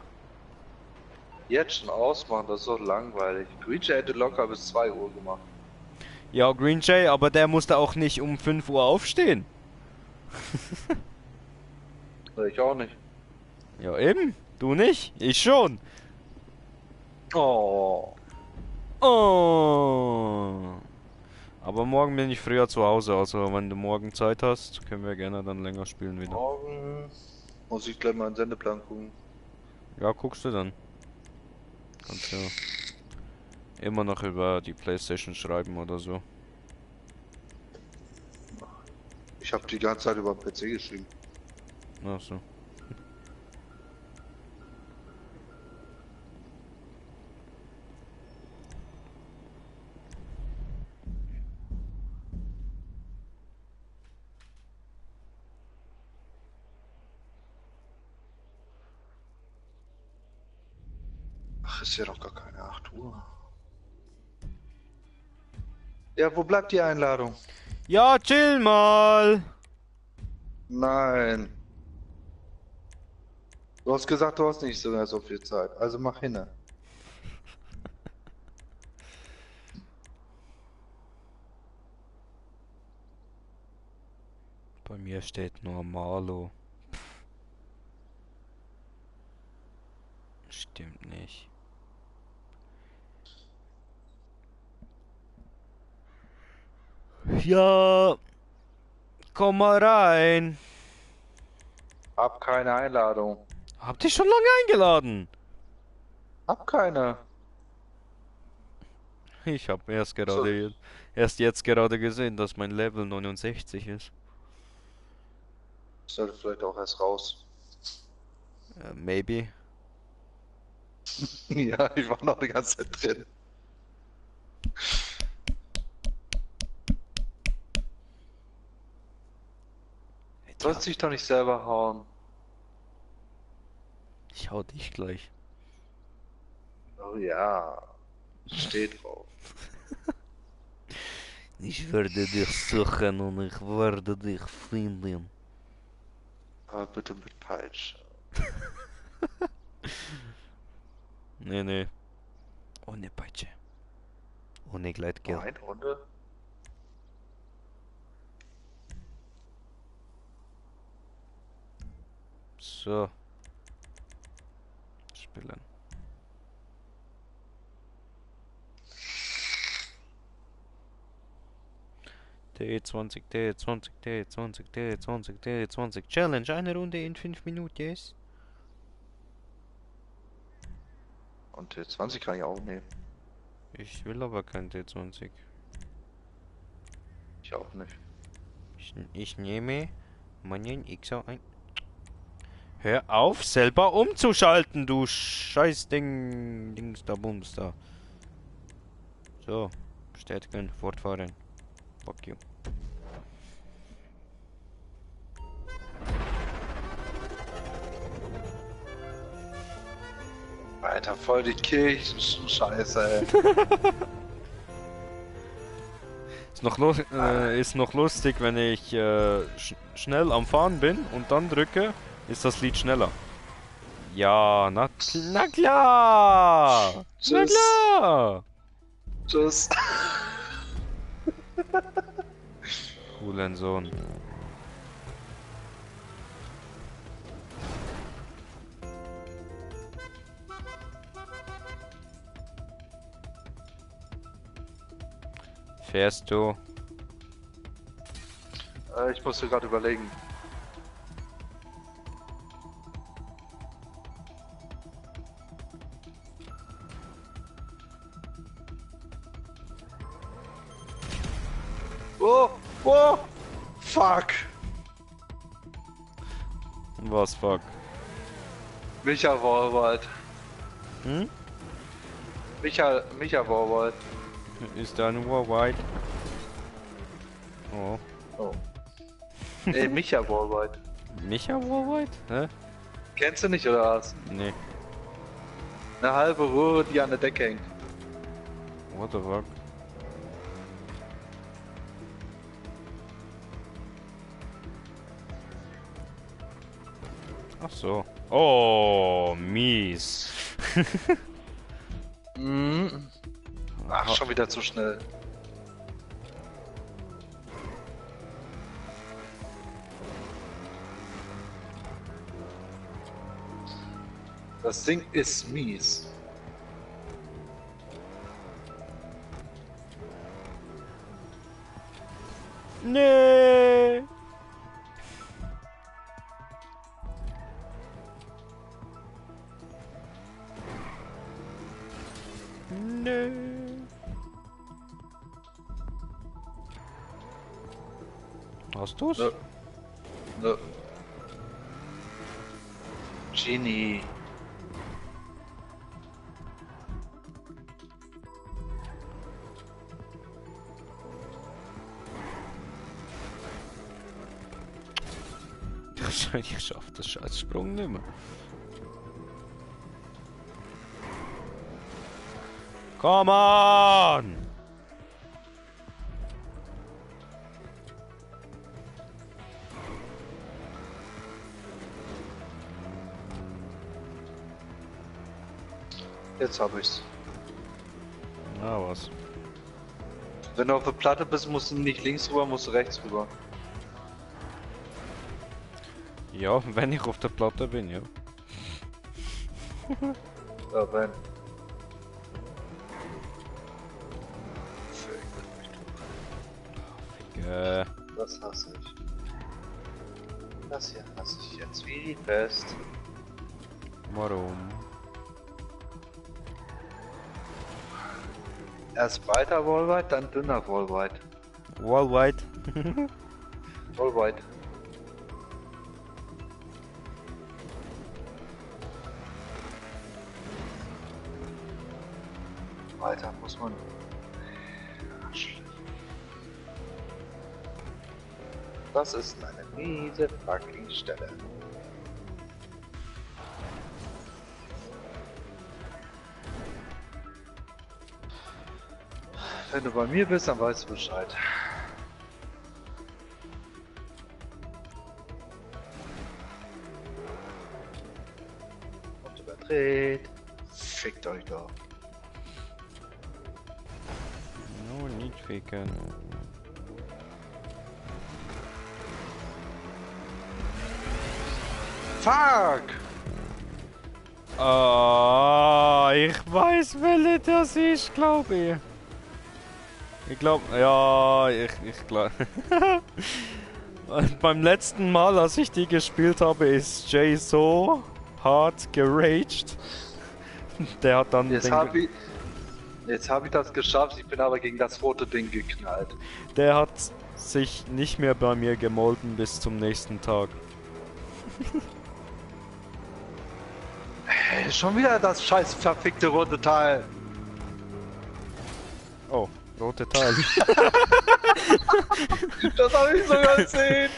Jetzt schon ausmachen, das ist so langweilig. Creature hätte locker bis 2 Uhr gemacht. Ja, Green Jay, aber der musste auch nicht um 5 Uhr aufstehen. Ich auch nicht. Ja, eben. Du nicht? Ich schon. Oh. Oh. Aber morgen bin ich früher zu Hause, also wenn du morgen Zeit hast, können wir gerne dann länger spielen wieder. Morgen muss ich gleich mal einen Sendeplan gucken. Ja, guckst du dann. Kannst ja immer noch über die PlayStation schreiben oder so. Ich habe die ganze Zeit über den PC geschrieben. Ach so. Ach, ist ja doch gar keine 8 Uhr. Ja, wo bleibt die Einladung? Ja, chill mal. Nein. Du hast gesagt, du hast nicht so mehr so viel Zeit. Also mach hin. Bei mir steht nur Marlo. Stimmt nicht. Ja, komm mal rein. Hab keine Einladung. Habt ihr schon lange eingeladen? Hab keine. Ich habe erst So. gerade erst jetzt gerade gesehen, dass mein Level 69 ist. Ich sollte vielleicht auch erst raus. Maybe. Ja, ich war noch die ganze Zeit drin. Du sollst dich doch nicht selber hauen. Ich hau dich gleich. Oh ja. Steht drauf. Ich werde dich suchen und ich werde dich finden. Aber bitte mit Peitsche. Nee, nee. Ohne Peitsche. Ohne Gleitgel. Nein, Runde. So. Spielen. T20, T20, T20, T20, T20. Challenge, eine Runde in 5 Minuten, yes? Und T20 kann ich auch nehmen. Ich will aber kein T20. Ich auch nicht. Ich nehme meinen XO1. Hör auf, selber umzuschalten, du scheiß Dings da, Bums da. So, bestätigen, fortfahren. Fuck you. Alter, voll die Kirchenscheiße, ey. Ist noch lustig, wenn ich schnell am Fahren bin und dann drücke, ist das Lied schneller. Ja, na klar! Na Tschüss. klar! Tschüss. Coolen Sohn. Fährst du? Ich musste gerade überlegen. Oh, oh, fuck. Was fuck? Micha Wohlwald. Hm? Micha Wohlwald. Ist da nur white? Oh. Oh. Ey, Micha Wohlwald. Micha Warwhite? Hä? Kennst du nicht oder was? Nee. Eine halbe Röhre, die an der Decke hängt. What the fuck? Ach so. Oh, mies. Mhm. Ach, schon wieder zu schnell. Das Ding ist mies. Nee. Nee. Hast du's? Nö. Nö. Genie. Ich schaff das scheiß Sprung nicht mehr. Come on! Jetzt hab ich's. Na was? Wenn du auf der Platte bist, musst du nicht links rüber, musst du rechts rüber. Ja, wenn ich auf der Platte bin, ja. Ja, wenn. Das hasse ich. Das hier hasse ich jetzt wie die Pest. Warum? Erst breiter Wallwide, dann dünner Wallwide. Worldwide. Wallwide. Weiter muss man. Das ist eine miese fucking Stelle. Wenn du bei mir bist, dann weißt du Bescheid. Und überdreht. Fickt euch doch. No, nicht ficken. Fuck! Ah, ich weiß, welche das ist, glaube ich. Ich glaube, ja, ich glaube. Beim letzten Mal, als ich die gespielt habe, ist Jay so hart geraged. Der hat dann. Jetzt habe ich das geschafft, ich bin aber gegen das rote Ding geknallt. Der hat sich nicht mehr bei mir gemolden bis zum nächsten Tag. Hey, schon wieder das scheiß verfickte rote Teil. Oh, rote Teil. Das habe ich sogar gesehen.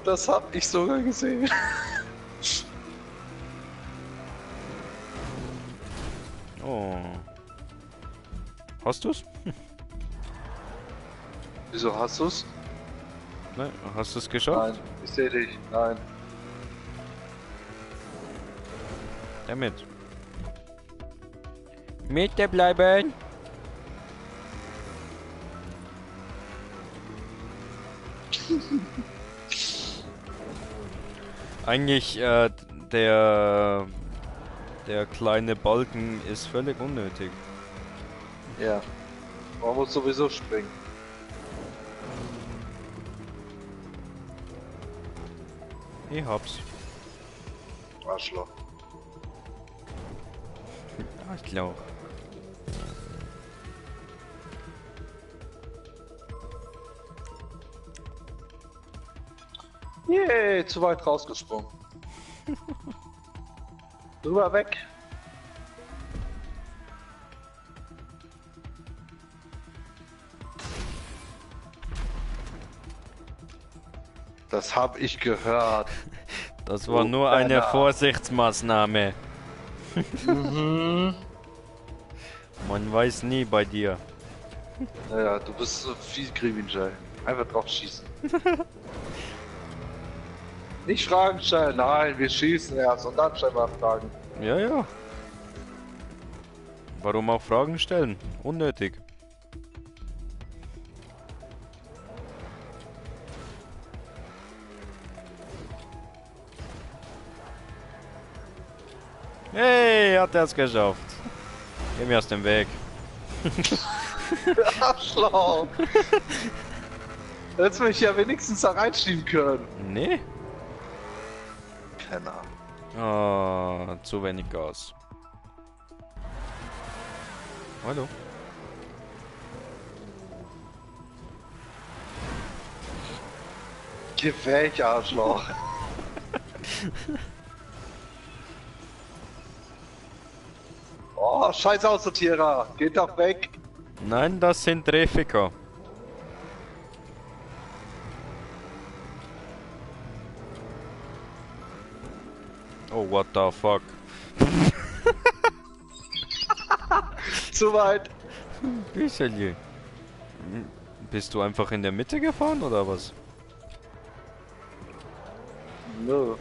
Das habe ich sogar gesehen. Oh. Hast du's? Wieso hast du's? Ne, hast du's geschafft? Nein, ich sehe dich. Nein. Damit. Mitte bleiben. Eigentlich, der kleine Balken ist völlig unnötig. Ja. Man muss sowieso springen. Ich hab's. Arschloch. Arschloch. Yay, zu weit rausgesprungen. Drüber weg. Das hab ich gehört. Das war Oh, nur eine Penner. Vorsichtsmaßnahme. Mhm. Man weiß nie bei dir. Naja, du bist so viel Kriminal. Einfach drauf schießen. Nicht Fragen stellen, nein, wir schießen erst und dann stellen wir Fragen. Ja, ja. Warum auch Fragen stellen? Unnötig. Hey, hat er es geschafft. Geh mir aus dem Weg. Arschloch! Hättest mich ja wenigstens da reinschieben können. Nee. Penner. Ah, zu wenig Gas. Hallo. Geh weg, Arschloch. Oh, scheiß Aussortierer. Geht doch weg. Nein, das sind Refika. Oh, what the fuck. Zu weit. Bisschen. Bist du einfach in der Mitte gefahren oder was? Nö.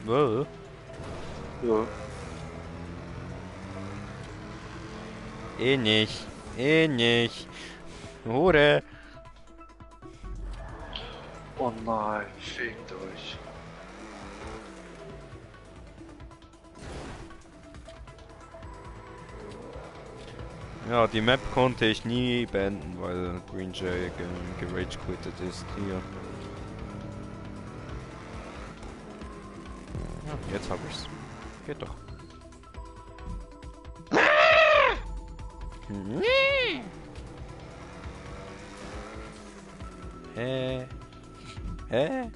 Nö. Ja. Eh nicht. Eh nicht. Hure. Oh nein, fickt euch. Ja, die Map konnte ich nie beenden, weil Green Jay gerage quittet ist hier. Ja, jetzt hab ich's. Geht doch. Hä? Hä?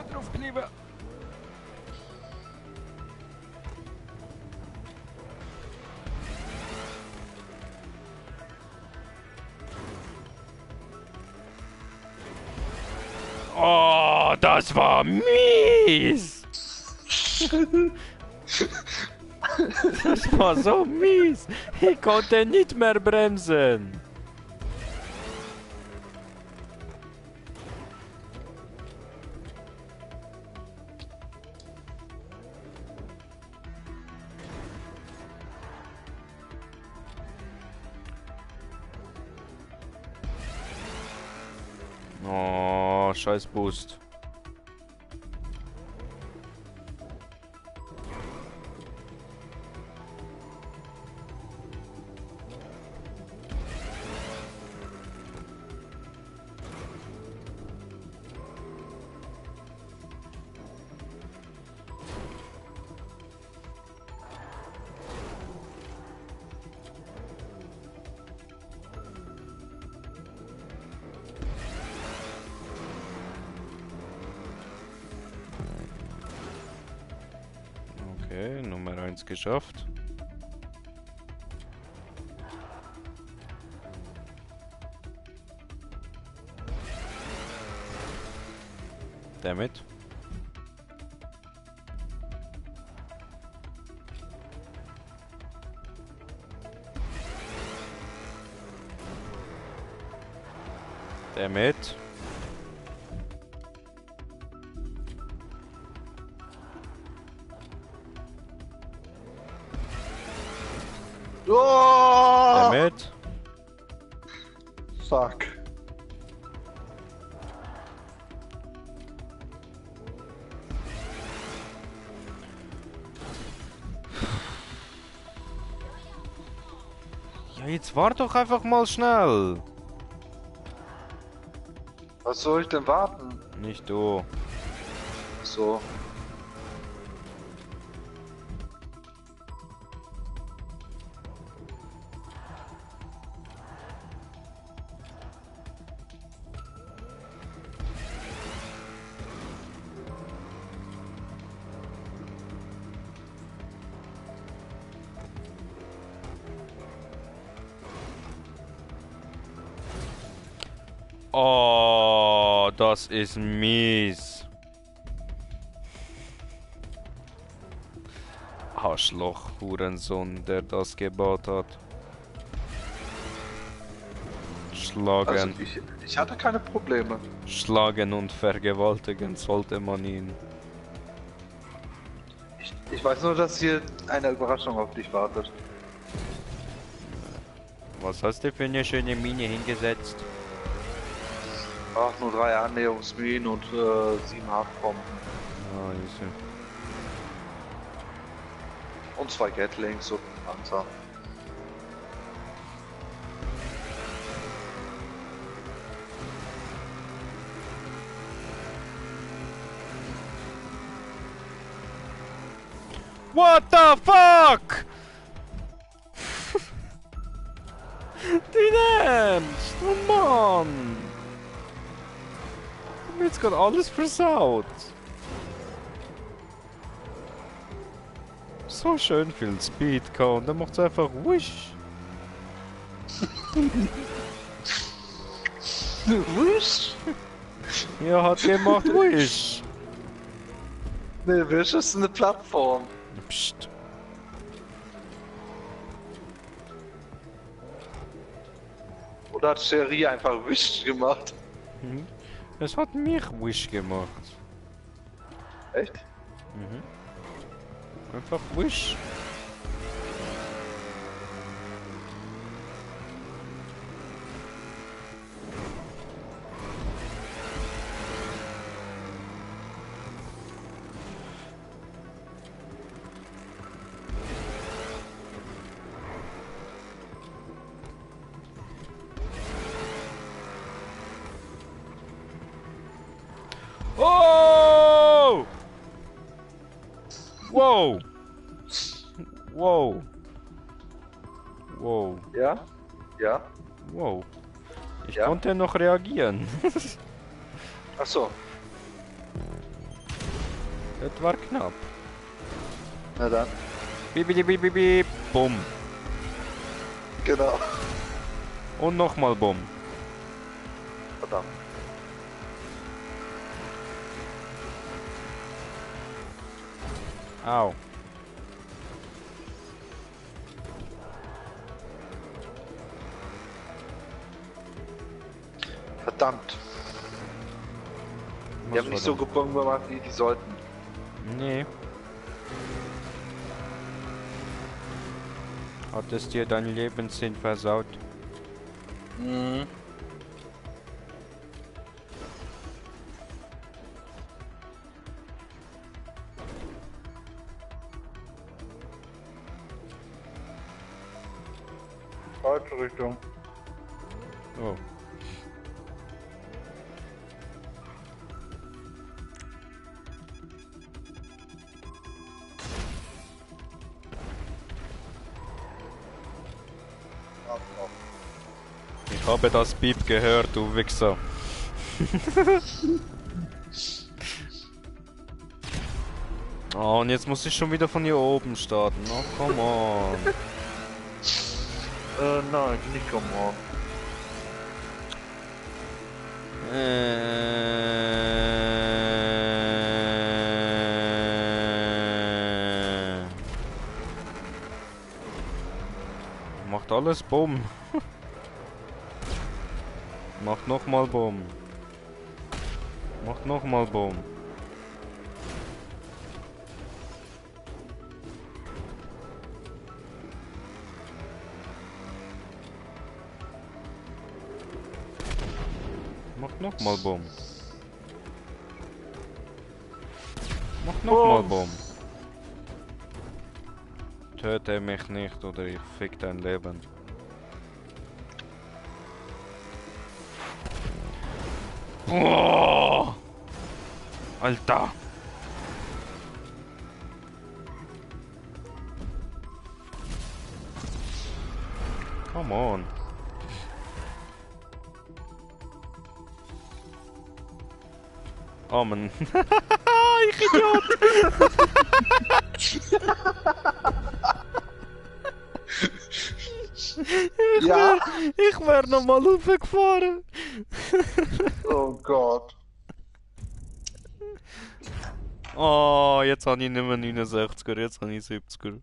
Drauf blieben. Oh, das war mies! Das war so mies! Ich konnte nicht mehr bremsen! Oh, scheiß Boost. Okay, Nummer 1 geschafft. Damit. Damit. Oh! Damit. Fuck. Ja, jetzt war doch einfach mal schnell. Was soll ich denn warten? Nicht du. So. Oh, das ist mies. Arschloch, Hurensohn, der das gebaut hat. Schlagen, ich hatte keine Probleme. schlagen und vergewaltigen sollte man ihn. Ich weiß nur, dass hier eine Überraschung auf dich wartet. Was hast du für eine schöne Mine hingesetzt? Ach, nur 3 Annäherungsminen und 7 Hardbomben. Ah, ist Und 2 Gatlings und ein Panzer. What the fuck? Dein Ernst? Oh Mann! Ich hab mir jetzt gerade alles versaut. So schön viel Speed gehabt und dann macht's einfach wisch. Wish? Ja, hat gemacht wisch. Ne, Wish ist eine Plattform. Psst. Oder hat Cherie einfach Wish gemacht? Mhm. Es hat mich wisch gemacht. Echt? Mhm. Einfach wisch. Oh! Wow! Wow! Wow! Ja? Ja? Wow! Ich Ja? konnte noch reagieren. Ach so. Das war knapp. Na dann. Bip, bip, bip, bip, bip. Bumm. Genau. Und nochmal Bumm. Verdammt. Au. Verdammt. Die haben nicht so gebombt gemacht, wie die sollten. Nee. Hat es dir dein Lebenssinn versaut? Mhm. Falsche Richtung. Oh. Ich habe das Piep gehört, du Wichser. Oh, und jetzt muss ich schon wieder von hier oben starten. Oh, come on. Nein, nicht come on. Macht alles Bumm. Macht nochmal Bumm. Macht nochmal Bumm. Macht nochmal Bumm. Macht nochmal Bumm. Töte mich nicht oder ich fick dein Leben. Oh! Alter! Come on! Oh man! Ich Idiot! Ja. Ich wär nochmal hochgefahren! Oh Gott. Oh, jetzt habe ich nicht mehr 69er, jetzt habe ich 70er.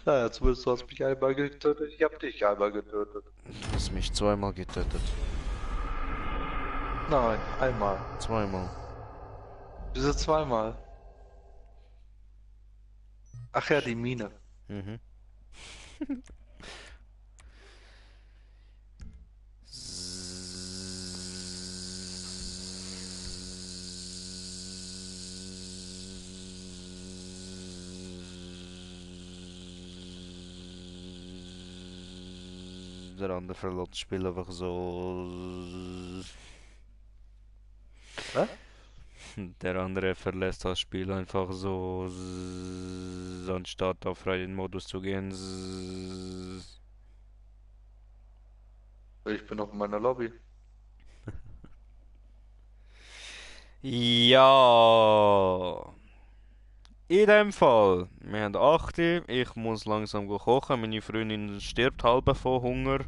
Naja, zumindest du hast mich einmal getötet, ich hab dich einmal getötet. Du hast mich zweimal getötet. Nein, einmal. Zweimal. Wieso zweimal? Ach ja, die Mine. Mhm. Der andere verlässt das Spiel einfach so. Was? Der andere verlässt das Spiel einfach so, anstatt auf freien Modus zu gehen. Ich bin noch in meiner Lobby. Ja. In dem Fall, wir haben 8. Ich muss langsam kochen. Meine Freundin stirbt halb von Hunger.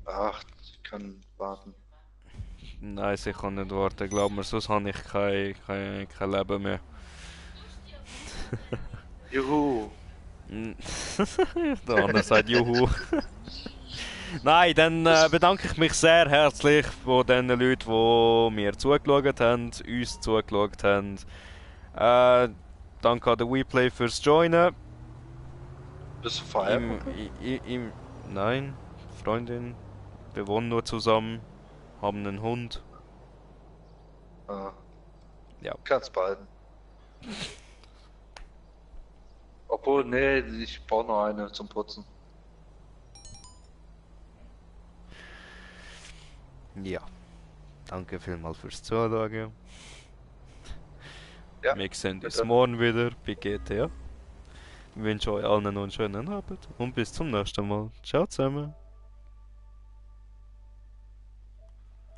Ach, ich kann warten. Nein, ich kann nicht warten. Glaub mir, sonst habe ich kein Leben mehr. Juhu. Der andere sagt Juhu. Nein, dann bedanke ich mich sehr herzlich von den Leuten, die mir zugeschaut haben, uns zugeschaut haben. Danke an den WePlay fürs Joinen. Bist du feiern? Nein, Freundin. Wir wohnen nur zusammen, haben einen Hund. Ah. Ja. Kannst behalten. Obwohl, nee, ich brauche noch eine zum Putzen. Ja. Danke vielmals fürs Zuschauen. Ja, Wir sehen uns bitte. morgen wieder bei GTA. Ich wünsche euch allen noch einen schönen Abend und bis zum nächsten Mal. Ciao zusammen.